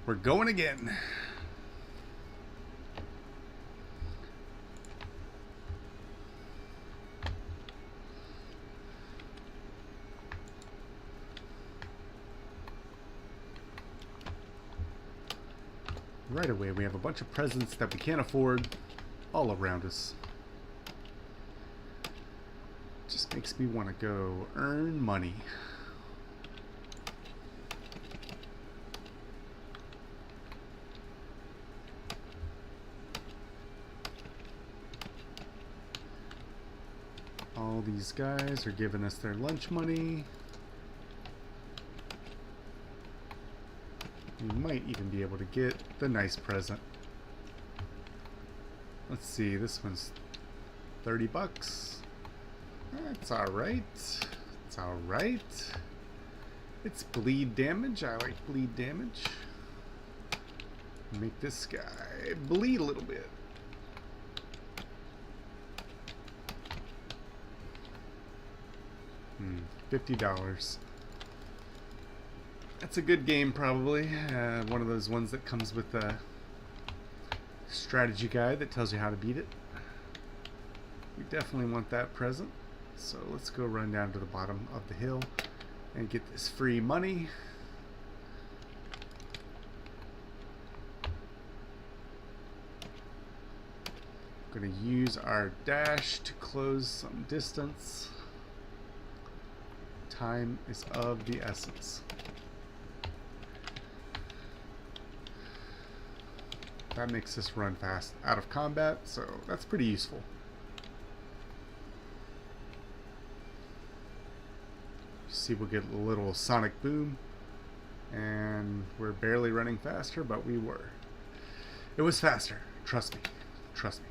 We're going again. Right away, we have a bunch of presents that we can't afford all around us. Just makes me want to go earn money. All these guys are giving us their lunch money. We might even be able to get the nice present. Let's see, this one's 30 bucks. That's alright. It's alright. It's bleed damage. I like bleed damage. Make this guy bleed a little bit. $50. That's a good game, probably. One of those ones that comes with a strategy guide that tells you how to beat it. We definitely want that present. So let's go run down to the bottom of the hill and get this free money. I'm going to use our dash to close some distance. Time is of the essence. That makes us run fast out of combat, so that's pretty useful. You see, we'll get a little sonic boom And we're barely running faster, but we were. It was faster. Trust me. Trust me.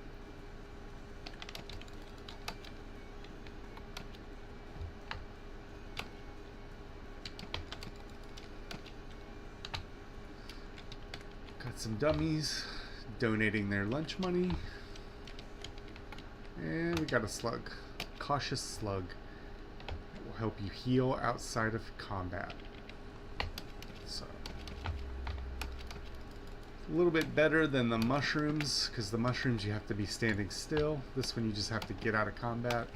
Got some dummies donating their lunch money. And we got a slug. Cautious slug. It will help you heal outside of combat. So, a little bit better than the mushrooms, because the mushrooms you have to be standing still. This one you just have to get out of combat.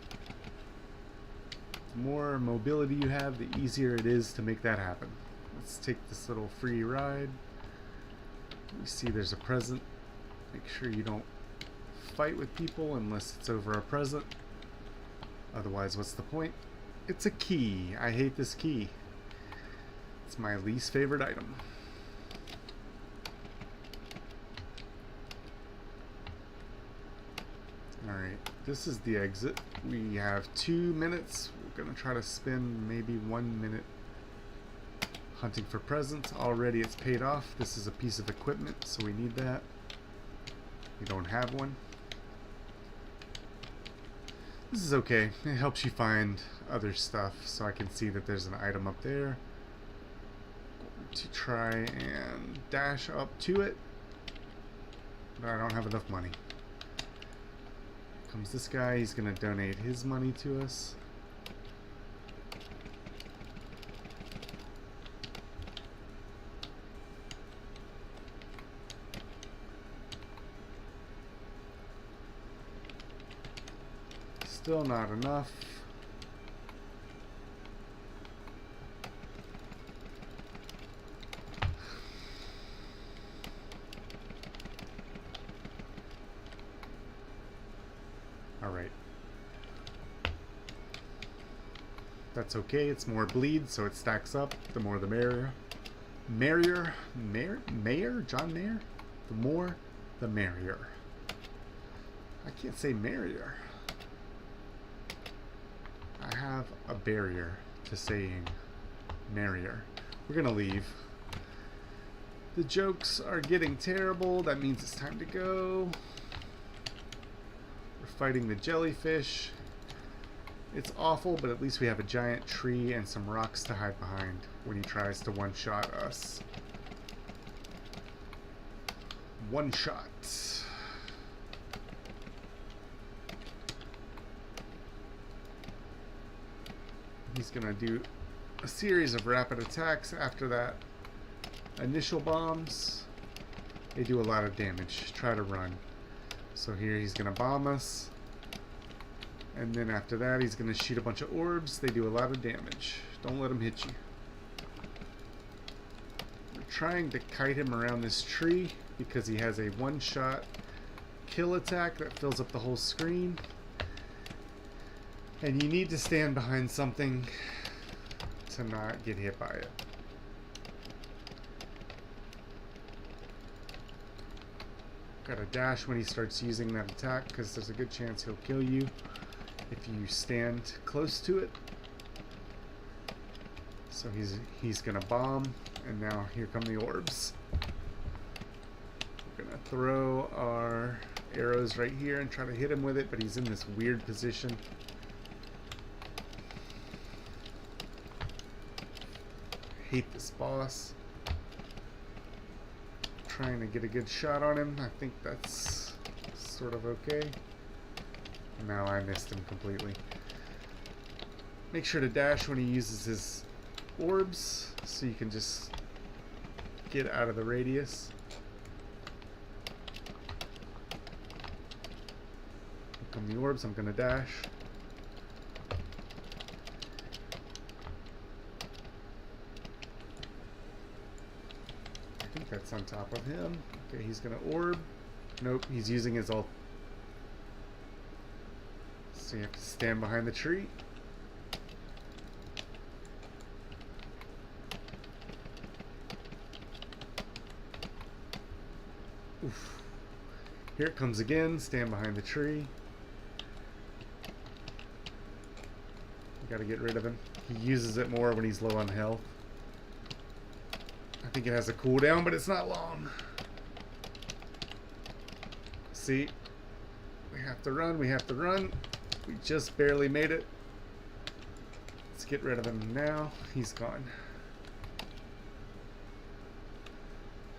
The more mobility you have, the easier it is to make that happen. Let's take this little free ride. You see there's a present. Make sure you don't fight with people unless it's over a present. Otherwise, what's the point? It's a key. I hate this key. It's my least favorite item. Alright, this is the exit. We have 2 minutes. We're going to try to spend maybe 1 minute hunting for presents. Already it's paid off. This is a piece of equipment, so we need that. We don't have one. This is okay. It helps you find other stuff, so I can see that there's an item up there. Going to try and dash up to it, but I don't have enough money. Here comes this guy. He's going to donate his money to us. Still not enough. All right. That's okay. It's more bleed, so it stacks up. The more the merrier. Mayor? John Mayer? The more, the merrier. I can't say merrier. I have a barrier to saying merrier. We're gonna leave. The jokes are getting terrible. That means it's time to go. We're fighting the jellyfish. It's awful, but at least we have a giant tree and some rocks to hide behind when he tries to one-shot us. One shot. He's gonna do a series of rapid attacks after that. Initial bombs, they do a lot of damage. Try to run. So here he's gonna bomb us. And then after that he's gonna shoot a bunch of orbs. They do a lot of damage. Don't let him hit you. We're trying to kite him around this tree because he has a one-shot kill attack that fills up the whole screen. And you need to stand behind something to not get hit by it. Gotta dash when he starts using that attack because there's a good chance he'll kill you if you stand close to it. So he's gonna bomb, and now here come the orbs. We're gonna throw our arrows right here and try to hit him with it, but he's in this weird position. Hate this boss. Trying to get a good shot on him. I think that's sort of okay. No, I missed him completely. Make sure to dash when he uses his orbs so you can just get out of the radius. Here come the orbs. I'm gonna dash. I think that's on top of him. Okay, he's gonna orb. Nope, he's using his ult. So you have to stand behind the tree. Oof. Here it comes again. Stand behind the tree. You gotta get rid of him. He uses it more when he's low on health. think it has a cooldown, but it's not long. See? We have to run, we have to run. We just barely made it. Let's get rid of him now. He's gone.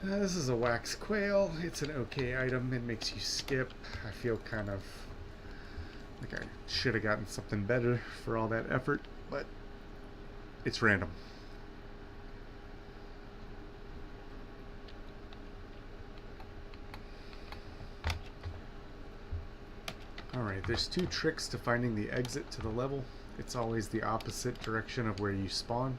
This is a wax quail. It's an okay item. It makes you skip. I feel kind of like I should have gotten something better for all that effort, but it's random. Alright, there's 2 tricks to finding the exit to the level. It's always the opposite direction of where you spawn.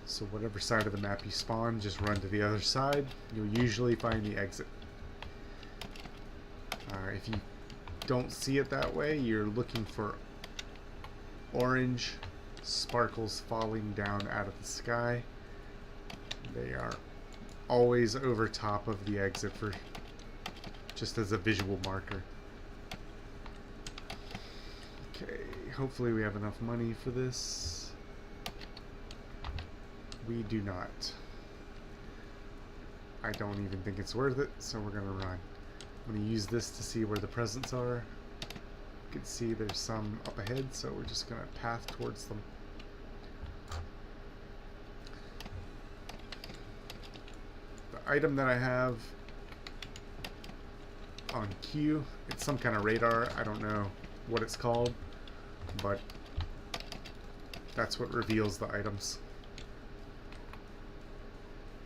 So whatever side of the map you spawn, just run to the other side. You'll usually find the exit. If you don't see it that way, you're looking for orange sparkles falling down out of the sky. They are always over top of the exit for just as a visual marker. Okay, hopefully we have enough money for this. We do not. I don't even think it's worth it, so we're gonna run. I'm gonna use this to see where the presents are. You can see there's some up ahead, so we're just gonna path towards them. The item that I have on Q, it's some kind of radar. I don't know what it's called, but that's what reveals the items.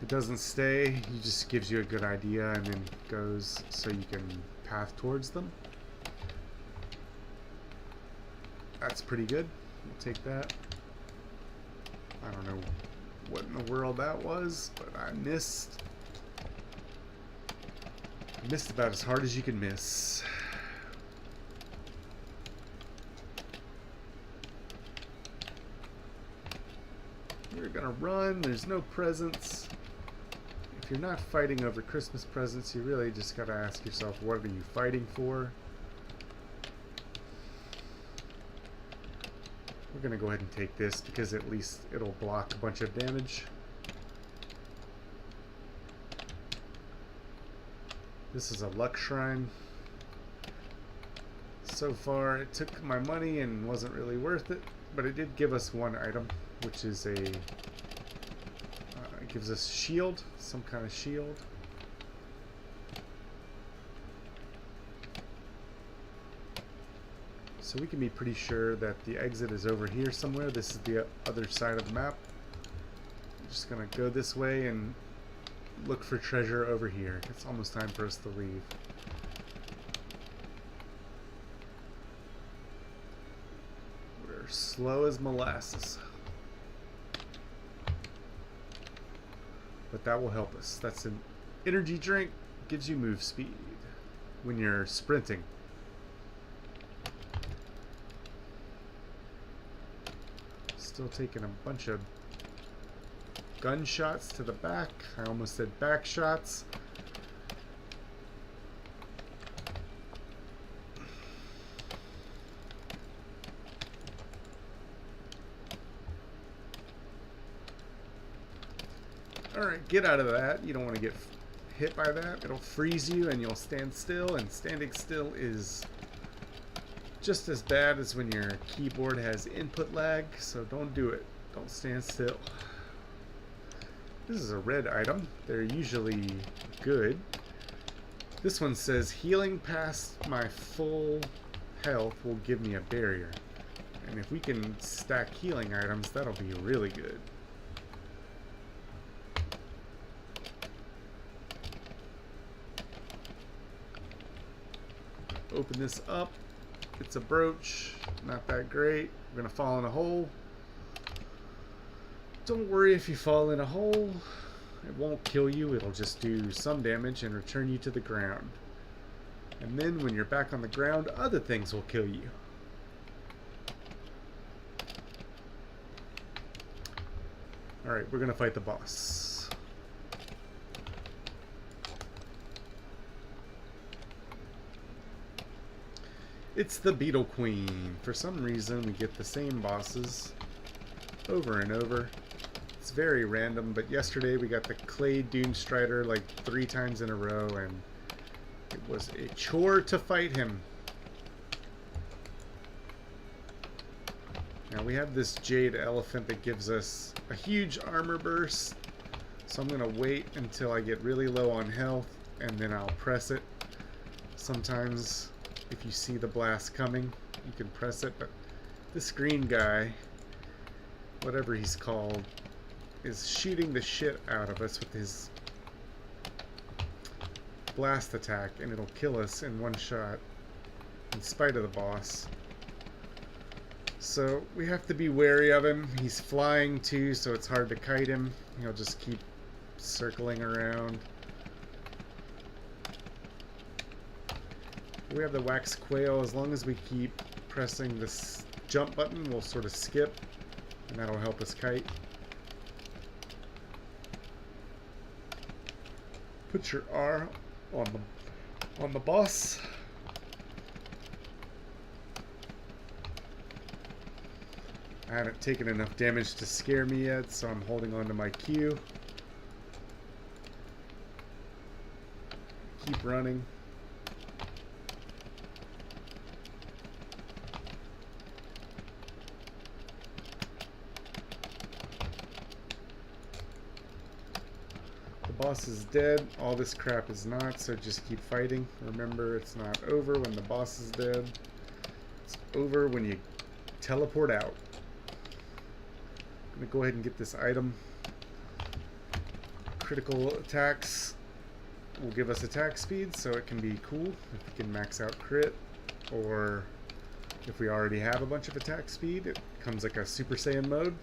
It doesn't stay, it just gives you a good idea and then goes so you can path towards them. That's pretty good. We'll take that. I don't know what in the world that was, but I missed. I missed about as hard as you can miss. We're gonna run, there's no presents. If you're not fighting over Christmas presents, you really just gotta ask yourself, what are you fighting for? We're gonna go ahead and take this because at least it'll block a bunch of damage. This is a luck shrine. So far it took my money and wasn't really worth it, but it did give us 1 item, which is a it gives us shield, some kind of shield. So we can be pretty sure that the exit is over here somewhere. This is the other side of the map. I'm just gonna go this way and look for treasure over here. It's almost time for us to leave. We're slow as molasses. But that will help us. That's an energy drink. Gives you move speed when you're sprinting. Still taking a bunch of gunshots to the back. I almost said back shots. Alright, get out of that. You don't want to get hit by that. It'll freeze you and you'll stand still, and standing still is just as bad as when your keyboard has input lag, so don't do it. Don't stand still. This is a red item. They're usually good. This one says healing past my full health will give me a barrier. And if we can stack healing items, that'll be really good. Open this up. It's a brooch. Not that great. We're gonna fall in a hole. Don't worry if you fall in a hole. It won't kill you. It'll just do some damage and return you to the ground. And then when you're back on the ground, other things will kill you. Alright, we're gonna fight the boss. It's the Beetle Queen. For some reason, we get the same bosses over and over. It's very random, but yesterday we got the Clay Doomstrider like 3 times in a row, and it was a chore to fight him. Now we have this Jade Elephant that gives us a huge armor burst, so I'm going to wait until I get really low on health, and then I'll press it. Sometimes if you see the blast coming, you can press it, but this green guy, whatever he's called, is shooting the shit out of us with his blast attack, and it'll kill us in one shot in spite of the boss. So we have to be wary of him. He's flying too, so it's hard to kite him. He'll just keep circling around. We have the wax quail. As long as we keep pressing this jump button, we'll sort of skip, and that'll help us kite. Put your R on the boss. I haven't taken enough damage to scare me yet, so I'm holding on to my Q. Keep running. The boss is dead. All this crap is not, so just keep fighting. Remember, it's not over when the boss is dead. It's over when you teleport out. I'm going to go ahead and get this item. Critical attacks will give us attack speed, so it can be cool if we can max out crit, or if we already have a bunch of attack speed, it comes like a Super Saiyan mode.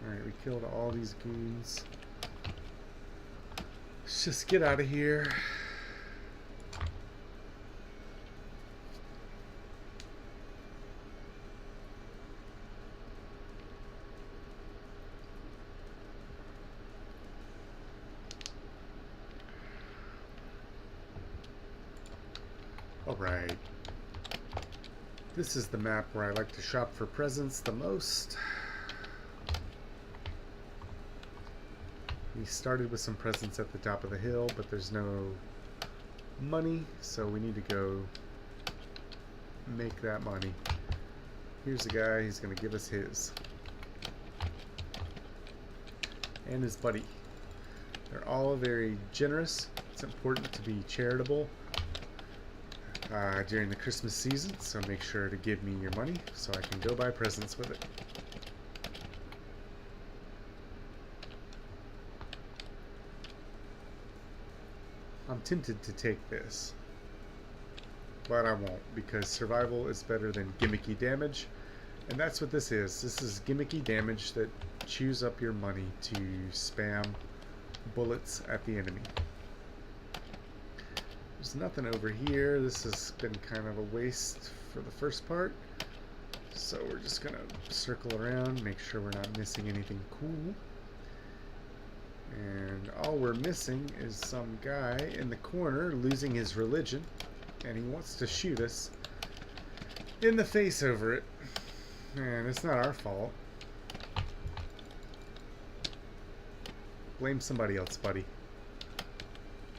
Alright, we killed all these goons. Let's just get out of here. Alright, this is the map where I like to shop for presents the most. We started with some presents at the top of the hill, but there's no money, so we need to go make that money. Here's a guy, he's going to give us his. And his buddy. They're all very generous. It's important to be charitable during the Christmas season, so make sure to give me your money so I can go buy presents with it. I'm tempted to take this, but I won't, because survival is better than gimmicky damage, and that's what this is. This is gimmicky damage that chews up your money to spam bullets at the enemy. There's nothing over here. This has been kind of a waste for the first part, so we're just gonna circle around, make sure we're not missing anything cool. And all we're missing is some guy in the corner losing his religion, and he wants to shoot us in the face over it. And it's not our fault. Blame somebody else, buddy.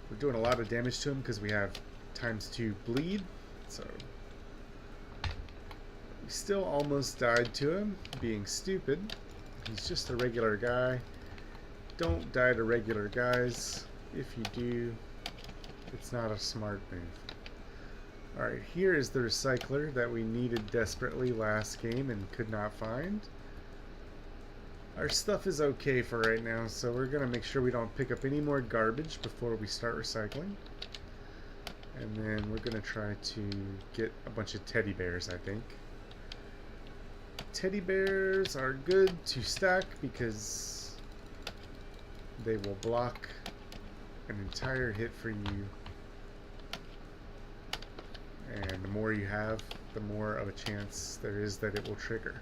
We're doing a lot of damage to him because we have ×2 bleed, so we still almost died to him, being stupid. He's just a regular guy. Don't die to regular guys. If you do, it's not a smart move. Alright, here is the recycler that we needed desperately last game and could not find. Our stuff is okay for right now, so we're going to make sure we don't pick up any more garbage before we start recycling. And then we're going to try to get a bunch of teddy bears, I think. Teddy bears are good to stack because they will block an entire hit for you. And the more you have, the more of a chance there is that it will trigger.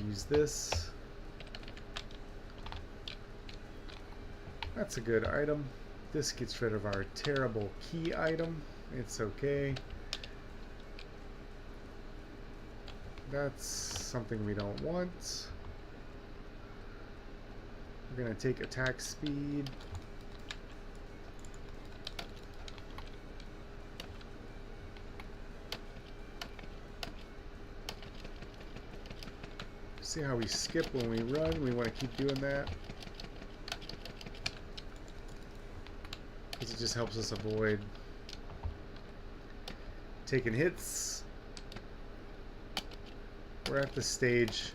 Use this. That's a good item. This gets rid of our terrible key item. It's okay. That's something we don't want. We're going to take attack speed. See how we skip when we run? We want to keep doing that, because it just helps us avoid taking hits. We're at the stage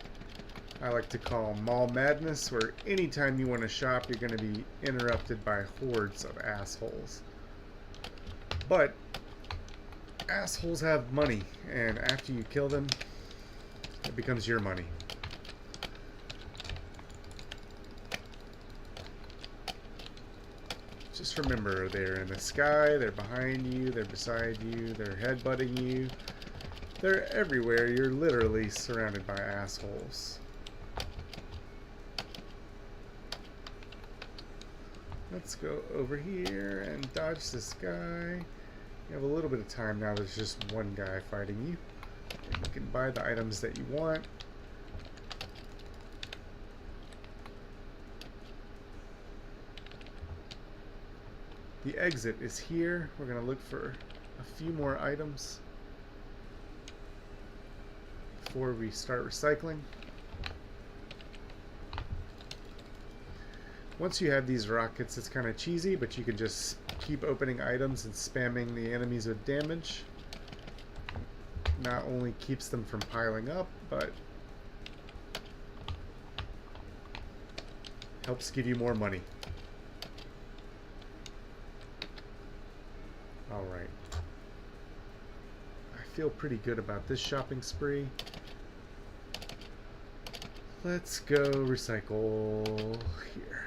I like to call mall madness, where anytime you want to shop, you're going to be interrupted by hordes of assholes. But assholes have money, and after you kill them, it becomes your money. Just remember, they're in the sky, they're behind you, they're beside you, they're headbutting you. They're everywhere. You're literally surrounded by assholes. Let's go over here and dodge this guy. You have a little bit of time now. There's just one guy fighting you. And you can buy the items that you want. The exit is here. We're going to look for a few more items before we start recycling. Once you have these rockets, it's kind of cheesy, but you can just keep opening items and spamming the enemies with damage. Not only keeps them from piling up, but helps give you more money. Alright. I feel pretty good about this shopping spree. Let's go recycle here.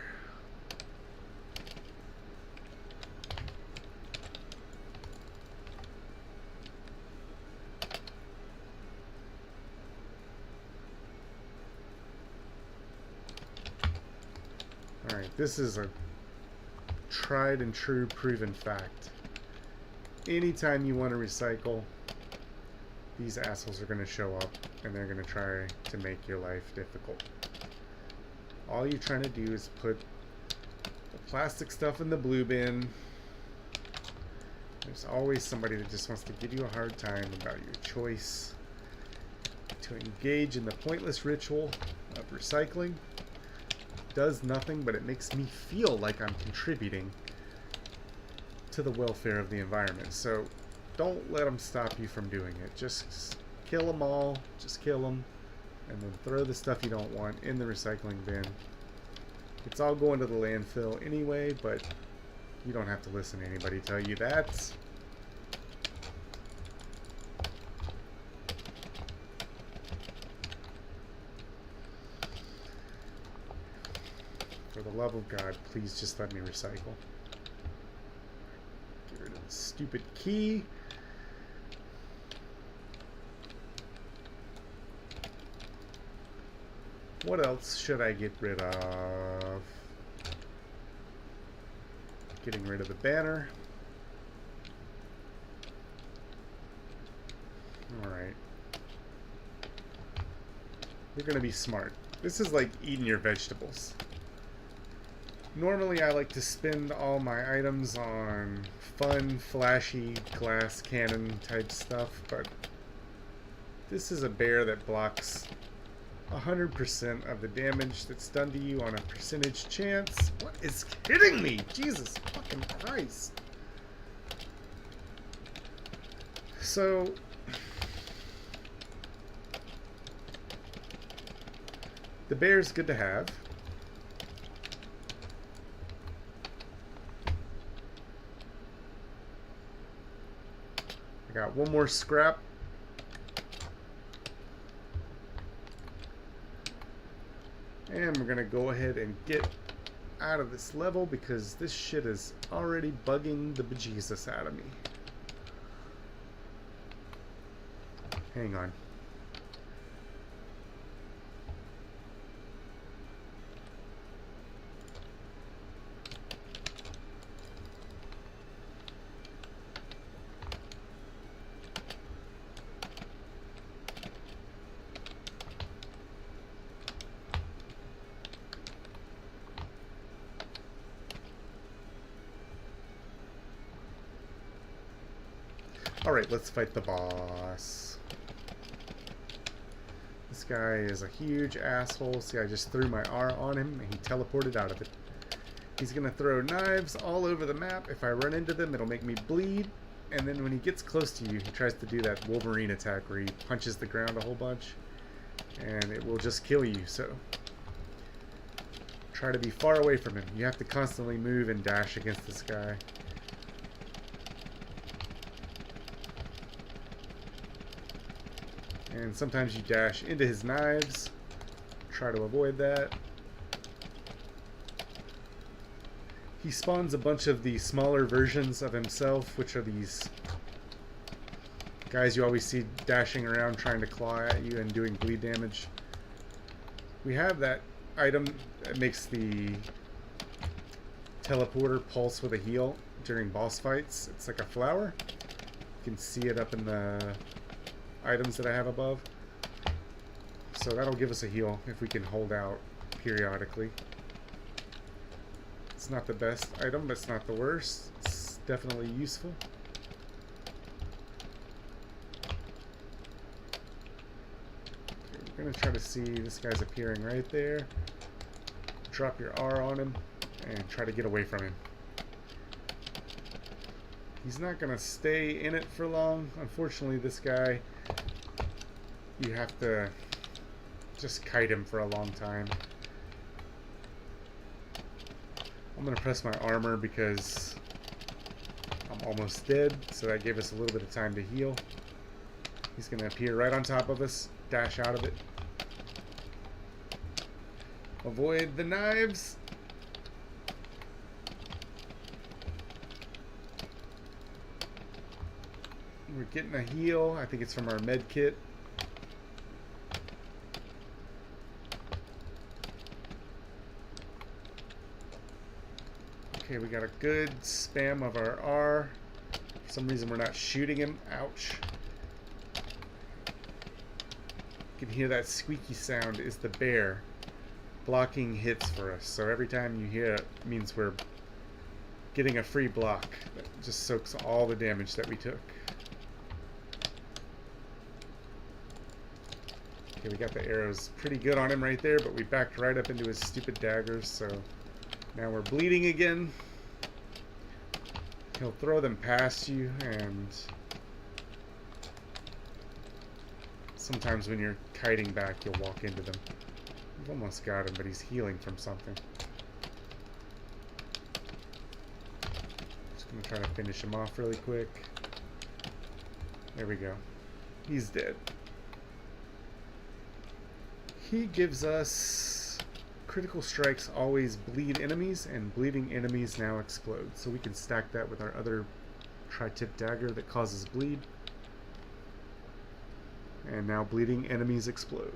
Alright, this is a tried and true proven fact. Anytime you want to recycle, these assholes are going to show up and they're going to try to make your life difficult. All you're trying to do is put the plastic stuff in the blue bin. There's always somebody that just wants to give you a hard time about your choice to engage in the pointless ritual of recycling. It does nothing, but it makes me feel like I'm contributing to the welfare of the environment. So don't let them stop you from doing it. Just kill them all. Just kill them. And then throw the stuff you don't want in the recycling bin. It's all going to the landfill anyway, but you don't have to listen to anybody tell you that. For the love of God, please just let me recycle. Get rid of the stupid key. What else should I get rid of? Getting rid of the banner. Alright. You're gonna be smart. This is like eating your vegetables. Normally I like to spend all my items on fun, flashy, glass cannon type stuff, but this is a bear that blocks 100% of the damage that's done to you on a percentage chance. What is kidding me? Jesus fucking Christ. So the bear's good to have. I got one more scrap. And we're going to go ahead and get out of this level because this shit is already bugging the bejesus out of me. Hang on. Alright, let's fight the boss. This guy is a huge asshole. See, I just threw my R on him and he teleported out of it. He's gonna throw knives all over the map. If I run into them, it'll make me bleed. And then when he gets close to you, he tries to do that Wolverine attack where he punches the ground a whole bunch. And it will just kill you, so try to be far away from him. You have to constantly move and dash against this guy. And sometimes you dash into his knives. Try to avoid that. He spawns a bunch of the smaller versions of himself, which are these guys you always see dashing around trying to claw at you and doing bleed damage. We have that item that makes the teleporter pulse with a heal during boss fights. It's like a flower. You can see it up in the items that I have above. So that'll give us a heal if we can hold out periodically. It's not the best item, but it's not the worst. It's definitely useful. Okay, we're going to try to see, this guy's appearing right there. Drop your R on him and try to get away from him. He's not going to stay in it for long. Unfortunately, this guy, you have to just kite him for a long time. I'm going to press my armor because I'm almost dead, so that gave us a little bit of time to heal. He's going to appear right on top of us, dash out of it. Avoid the knives. We're getting a heal. I think it's from our med kit. Okay, we got a good spam of our R. For some reason we're not shooting him. Ouch. You can hear that squeaky sound is the bear blocking hits for us. So every time you hear it, it means we're getting a free block that just soaks all the damage that we took. Okay, we got the arrows pretty good on him right there, but we backed right up into his stupid daggers, so now we're bleeding again. He'll throw them past you, and sometimes when you're kiting back, you'll walk into them. We've almost got him, but he's healing from something. Just gonna try to finish him off really quick. There we go. He's dead. He gives us critical strikes always bleed enemies, and bleeding enemies now explode. So we can stack that with our other tri-tip dagger that causes bleed. And now bleeding enemies explode.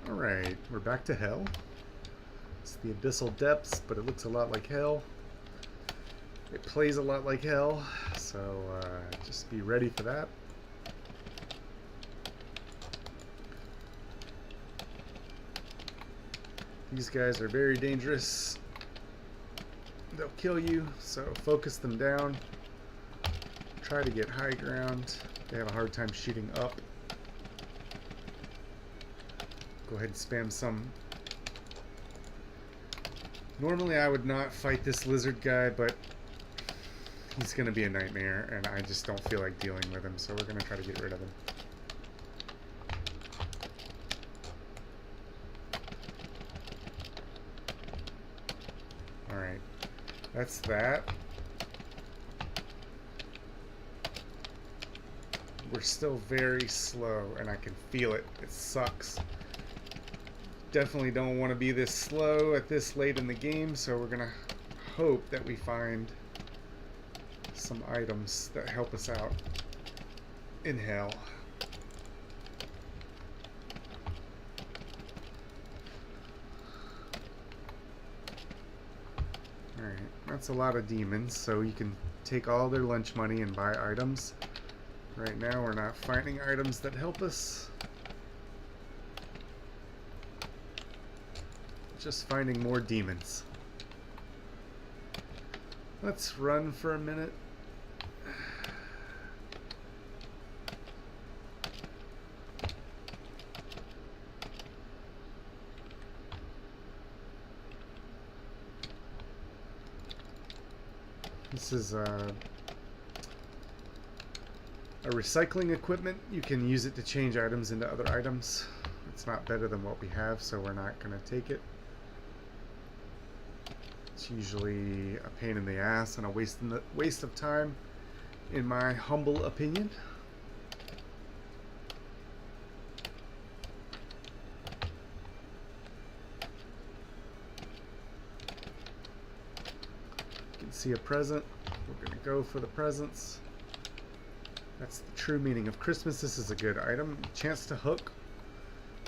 Alright, we're back to hell. It's the abyssal depths, but it looks a lot like hell. It plays a lot like hell, so just be ready for that. These guys are very dangerous. They'll kill you, so focus them down. Try to get high ground. They have a hard time shooting up. Go ahead and spam some. Normally I would not fight this lizard guy, but he's going to be a nightmare, and I just don't feel like dealing with him, so we're going to try to get rid of him. Alright, that's that. We're still very slow, and I can feel it. It sucks. Definitely don't want to be this slow at this late in the game, so we're going to hope that we find some items that help us out in hell. Alright, that's a lot of demons, so you can take all their lunch money and buy items. Right now we're not finding items that help us. just finding more demons. Let's run for a minute. This is a recycling equipment. You can use it to change items into other items. It's not better than what we have, so we're not going to take it. It's usually a pain in the ass and a waste of time, in my humble opinion. You can see a present. We're going to go for the presents. That's the true meaning of Christmas. This is a good item. Chance to hook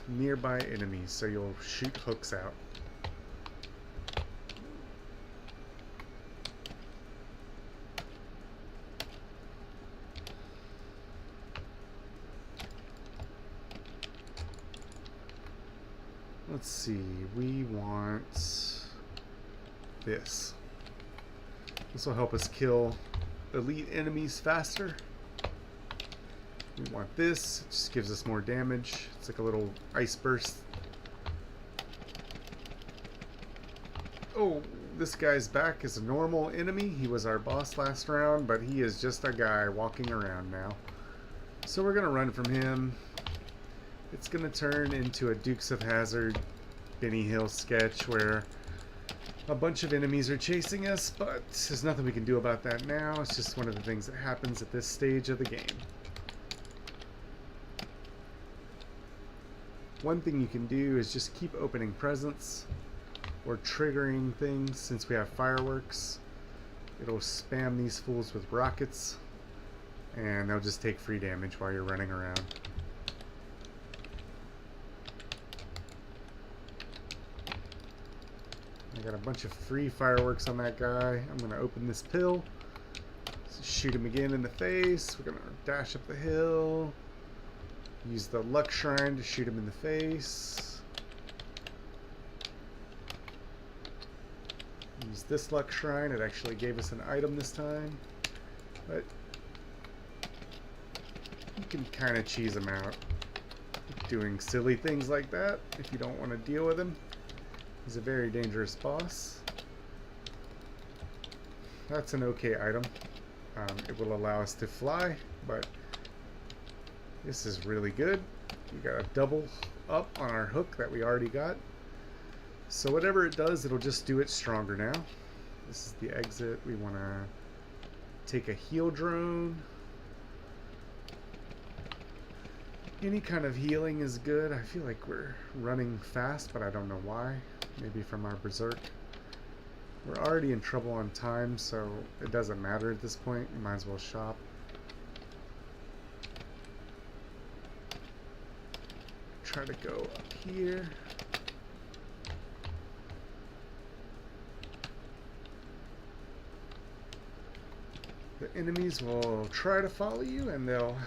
nearby enemies, so you'll shoot hooks out. Let's see, we want this. This will help us kill elite enemies faster. We want this. It just gives us more damage. It's like a little ice burst. Oh, this guy's back is a normal enemy. He was our boss last round, but he is just a guy walking around now. So we're going to run from him. It's going to turn into a Dukes of Hazzard, Benny Hill sketch where a bunch of enemies are chasing us, but there's nothing we can do about that now. It's just one of the things that happens at this stage of the game. One thing you can do is just keep opening presents or triggering things. Since we have fireworks, it'll spam these fools with rockets and they'll just take free damage while you're running around. I got a bunch of free fireworks on that guy. I'm going to open this pill, shoot him again in the face. We're going to dash up the hill. Use the luck shrine to shoot him in the face. Use this luck shrine. It actually gave us an item this time. But you can kind of cheese him out doing silly things like that if you don't want to deal with him. He's a very dangerous boss. That's an okay item. It will allow us to fly, but this is really good. We got a double up on our hook that we already got. So whatever it does, it'll just do it stronger now. This is the exit. We want to take a heal drone. Any kind of healing is good. I feel like we're running fast, but I don't know why. Maybe from our berserk. We're already in trouble on time, so it doesn't matter at this point. We might as well shop. Try to go up here. The enemies will try to follow you and they'll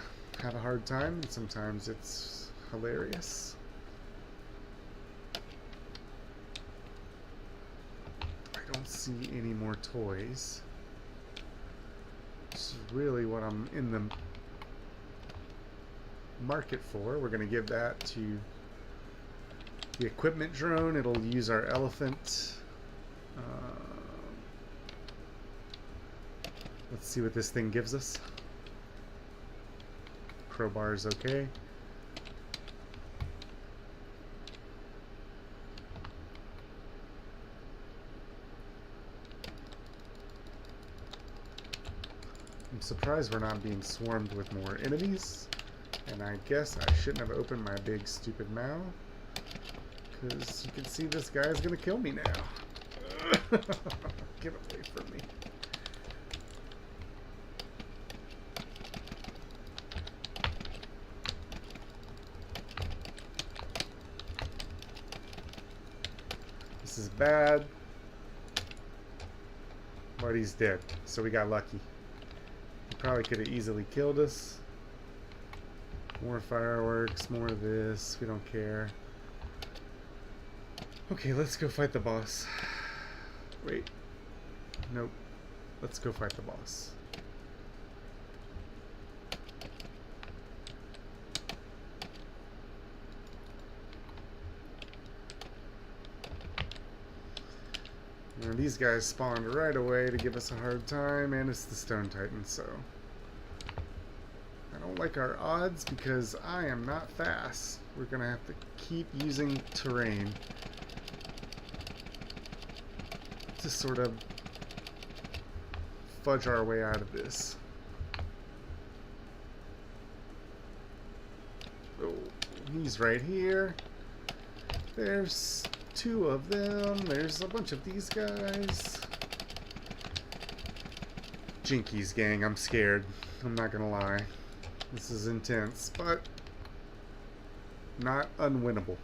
have a hard time, and sometimes it's hilarious. I don't see any more toys. This is really what I'm in the market for. We're going to give that to the equipment drone. It'll use our elephant. Let's see what this thing gives us. Crowbar is okay. I'm surprised we're not being swarmed with more enemies. And I guess I shouldn't have opened my big stupid mouth, because you can see this guy's gonna kill me now. Get away from me. This is bad. But he's dead, so we got lucky. He probably could have easily killed us. More fireworks, more of this. We don't care. Okay, let's go fight the boss. Wait. Nope. Let's go fight the boss. Now, these guys spawned right away to give us a hard time, and it's the Stone Titan, so... I don't like our odds because I am not fast. We're gonna have to keep using terrain to sort of fudge our way out of this. Oh, he's right here. There's two of them. There's a bunch of these guys. Jinkies, gang, I'm scared. I'm not gonna lie. This is intense, but not unwinnable.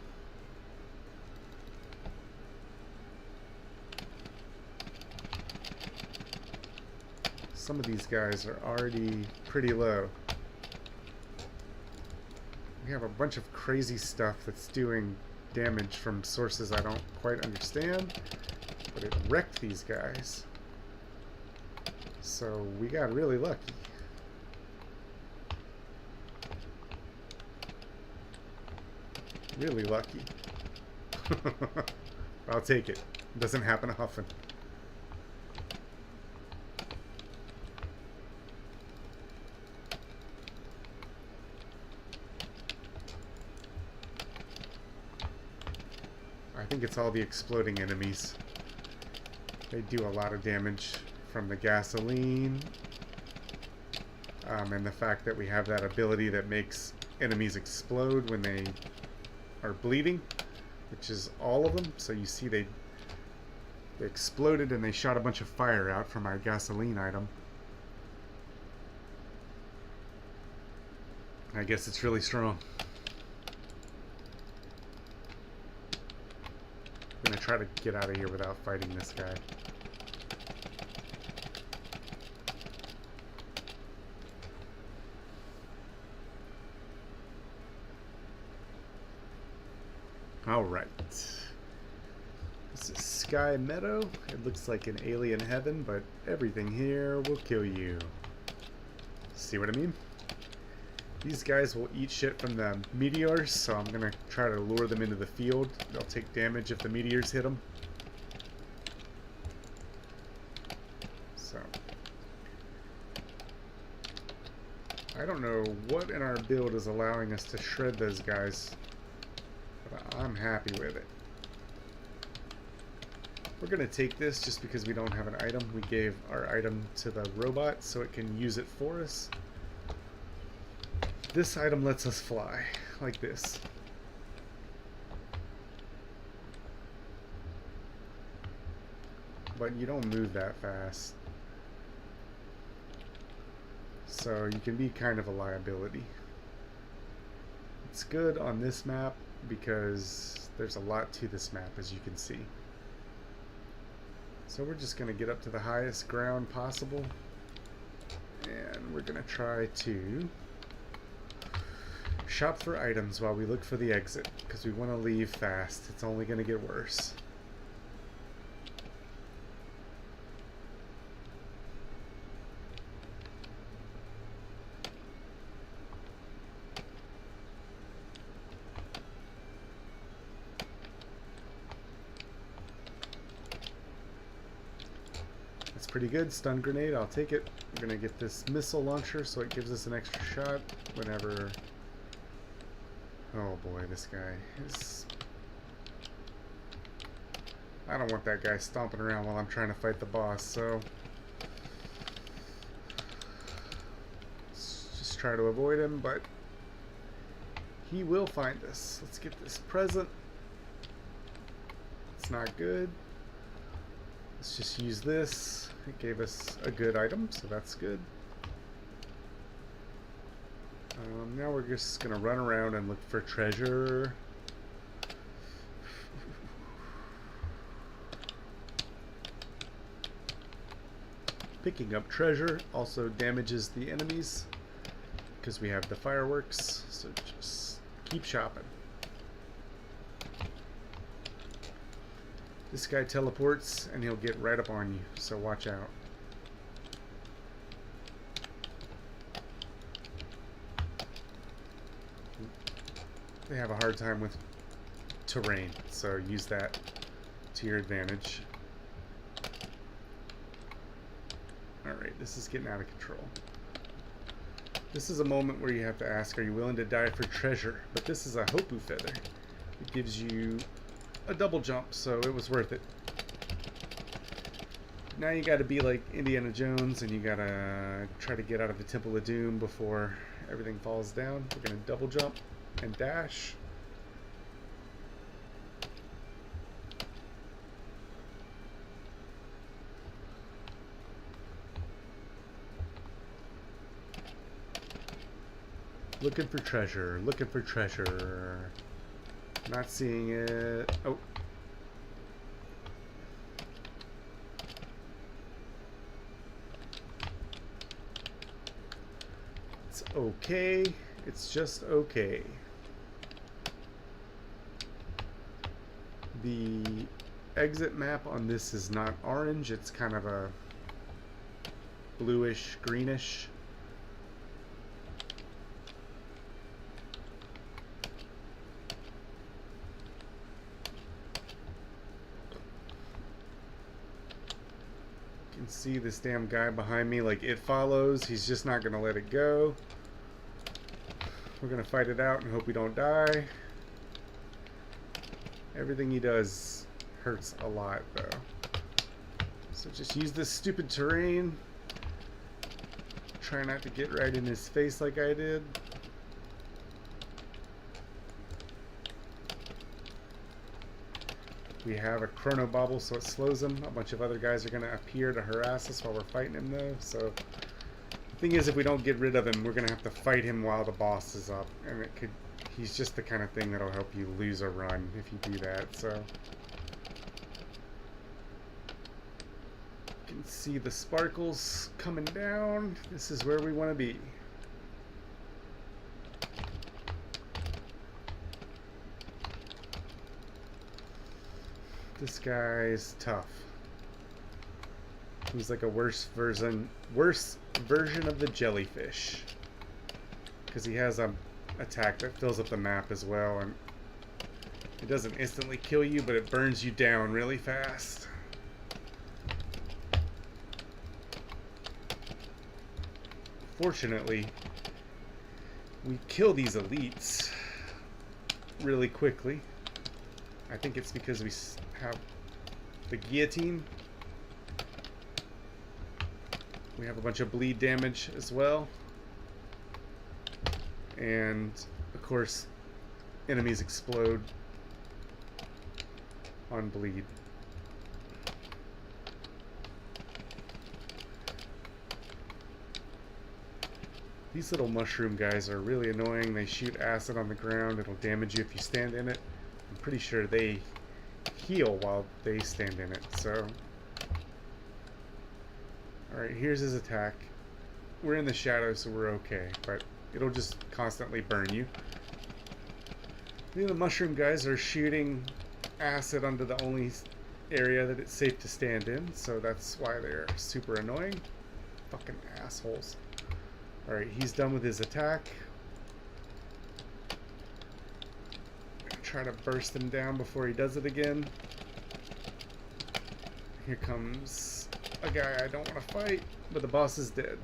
Some of these guys are already pretty low. We have a bunch of crazy stuff that's doing damage from sources I don't quite understand, but it wrecked these guys. So we got really lucky. Really lucky. I'll take it. It doesn't happen often. I think it's all the exploding enemies. They do a lot of damage from the gasoline. And the fact that we have that ability that makes enemies explode when they are bleeding, which is all of them. So you see they exploded and they shot a bunch of fire out from our gasoline item. I guess it's really strong. I'm gonna try to get out of here without fighting this guy. Alright. This is Sky Meadow. It looks like an alien heaven, but everything here will kill you. See what I mean? These guys will eat shit from the meteors, so I'm gonna try to lure them into the field. They'll take damage if the meteors hit them. So. I don't know what in our build is allowing us to shred those guys. I'm happy with it. We're going to take this just because we don't have an item. We gave our item to the robot so it can use it for us. This item lets us fly, like this. But you don't move that fast. So you can be kind of a liability. It's good on this map because there's a lot to this map, as you can see. So we're just going to get up to the highest ground possible, and we're going to try to shop for items while we look for the exit, because we want to leave fast. It's only going to get worse. Pretty good. Stun grenade, I'll take it. We're gonna get this missile launcher so it gives us an extra shot whenever... Oh boy, this guy is... I don't want that guy stomping around while I'm trying to fight the boss, so... Let's just try to avoid him, but... He will find us. Let's get this present. It's not good. Let's just use this. It gave us a good item, so that's good. Now we're just going to run around and look for treasure. Picking up treasure also damages the enemies because we have the fireworks, so just keep shopping. This guy teleports and he'll get right up on you, so watch out. They have a hard time with terrain, so use that to your advantage. Alright, this is getting out of control. This is a moment where you have to ask, are you willing to die for treasure? But this is a Hopu feather. It gives you a double jump, so it was worth it. Now you gotta be like Indiana Jones and you gotta try to get out of the Temple of Doom before everything falls down. We're gonna double jump and dash. Looking for treasure, looking for treasure. Not seeing it. Oh. It's okay. It's just okay. The exit map on this is not orange. It's kind of a bluish, greenish. See this damn guy behind me, like it follows. He's just not gonna let it go. We're gonna fight it out and hope we don't die. Everything he does hurts a lot though, so just use this stupid terrain. Try not to get right in his face like I did. We have a chrono bobble, so it slows him. A bunch of other guys are going to appear to harass us while we're fighting him, though. So the thing is, if we don't get rid of him, we're going to have to fight him while the boss is up. And it could, he's just the kind of thing that'll help you lose a run if you do that. So you can see the sparkles coming down. This is where we want to be. This guy's tough. He's like a worse version of the jellyfish, because he has a attack that fills up the map as well, and it doesn't instantly kill you, but it burns you down really fast. Fortunately, we kill these elites really quickly. I think it's because we have the guillotine. We have a bunch of bleed damage as well. And, of course, enemies explode on bleed. These little mushroom guys are really annoying. They shoot acid on the ground. It'll damage you if you stand in it. I'm pretty sure they heal while they stand in it, so. Alright, here's his attack. We're in the shadow, so we're okay, but it'll just constantly burn you. The mushroom guys are shooting acid onto the only area that it's safe to stand in, so that's why they're super annoying. Fucking assholes. Alright, he's done with his attack. Try to burst him down before he does it again. Here comes a guy I don't want to fight, but the boss is dead.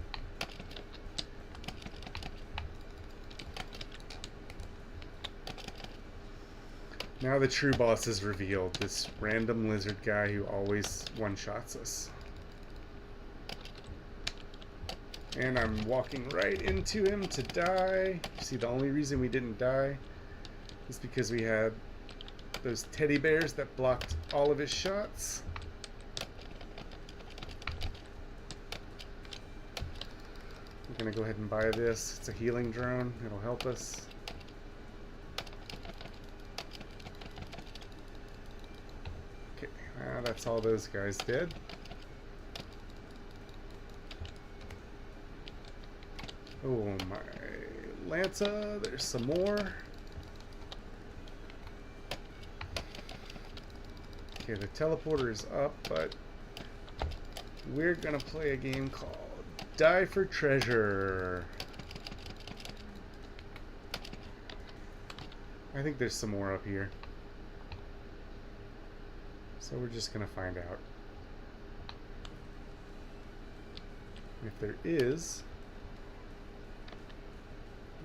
Now the true boss is revealed, this random lizard guy who always one-shots us. And I'm walking right into him to die. See, the only reason we didn't die is because we had those teddy bears that blocked all of his shots. We're gonna go ahead and buy this. It's a healing drone. It'll help us. Okay, that's all those guys did. Oh my Lanza, there's some more. Okay, the teleporter is up, but we're gonna play a game called Die for Treasure. I think there's some more up here. So we're just gonna find out. If there is,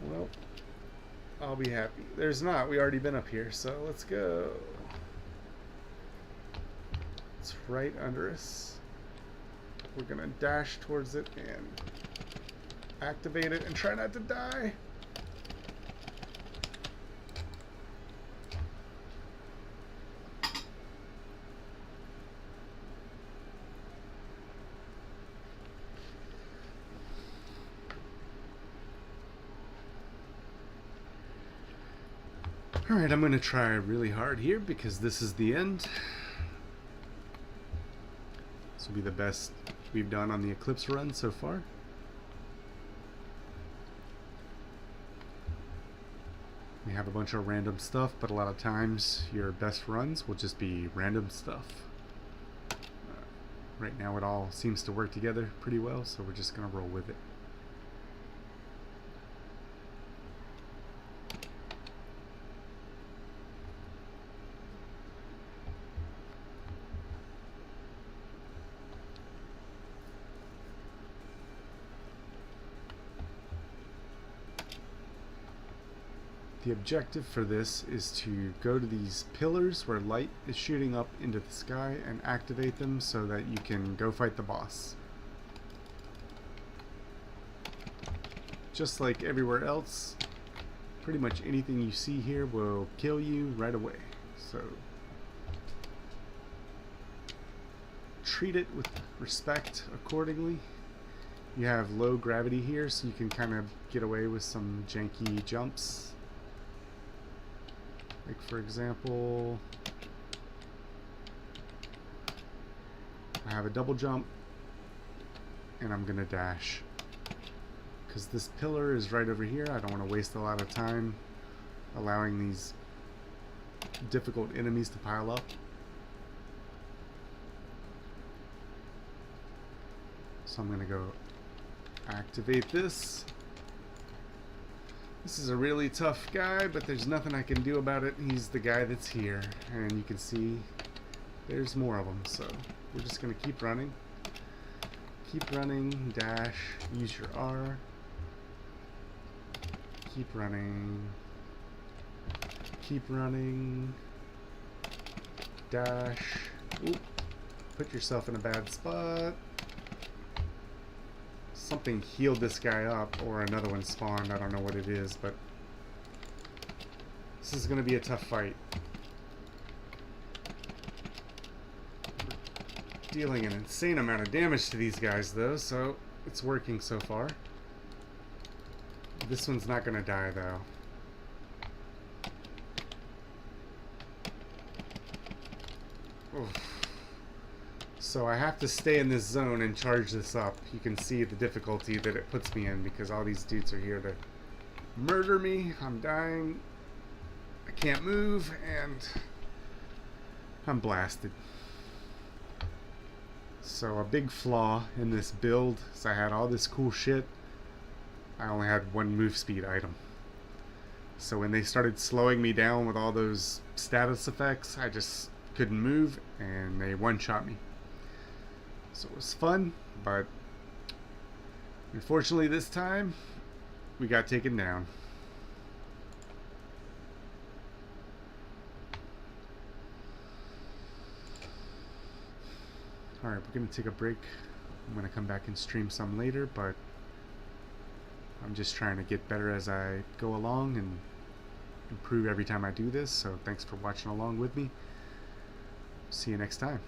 well, I'll be happy. There's not. We already been up here, so let's go. It's right under us. We're gonna dash towards it and activate it and try not to die. Alright, I'm going to try really hard here because this is the end. This will be the best we've done on the Eclipse run so far. We have a bunch of random stuff, but a lot of times your best runs will just be random stuff. Right now it all seems to work together pretty well, so we're just going to roll with it. The objective for this is to go to these pillars where light is shooting up into the sky and activate them so that you can go fight the boss. Just like everywhere else, pretty much anything you see here will kill you right away. So treat it with respect accordingly. You have low gravity here, so you can kind of get away with some janky jumps. Like for example, I have a double jump and I'm gonna dash because this pillar is right over here. I don't want to waste a lot of time allowing these difficult enemies to pile up. So I'm gonna go activate this. This is a really tough guy, but there's nothing I can do about it. He's the guy that's here, and you can see there's more of them. So we're just gonna keep running, dash, use your R, keep running, dash. Oop, put yourself in a bad spot. Something healed this guy up, or another one spawned. I don't know what it is, but this is going to be a tough fight. We're dealing an insane amount of damage to these guys, though, so it's working so far. This one's not going to die, though. Oof. So I have to stay in this zone and charge this up. You can see the difficulty that it puts me in because all these dudes are here to murder me. I'm dying. I can't move and I'm blasted. So a big flaw in this build is I had all this cool shit. I only had one move speed item. So when they started slowing me down with all those status effects, I just couldn't move and they one-shot me. So it was fun, but unfortunately this time we got taken down. Alright, we're going to take a break. I'm going to come back and stream some later, but I'm just trying to get better as I go along and improve every time I do this. So thanks for watching along with me. See you next time.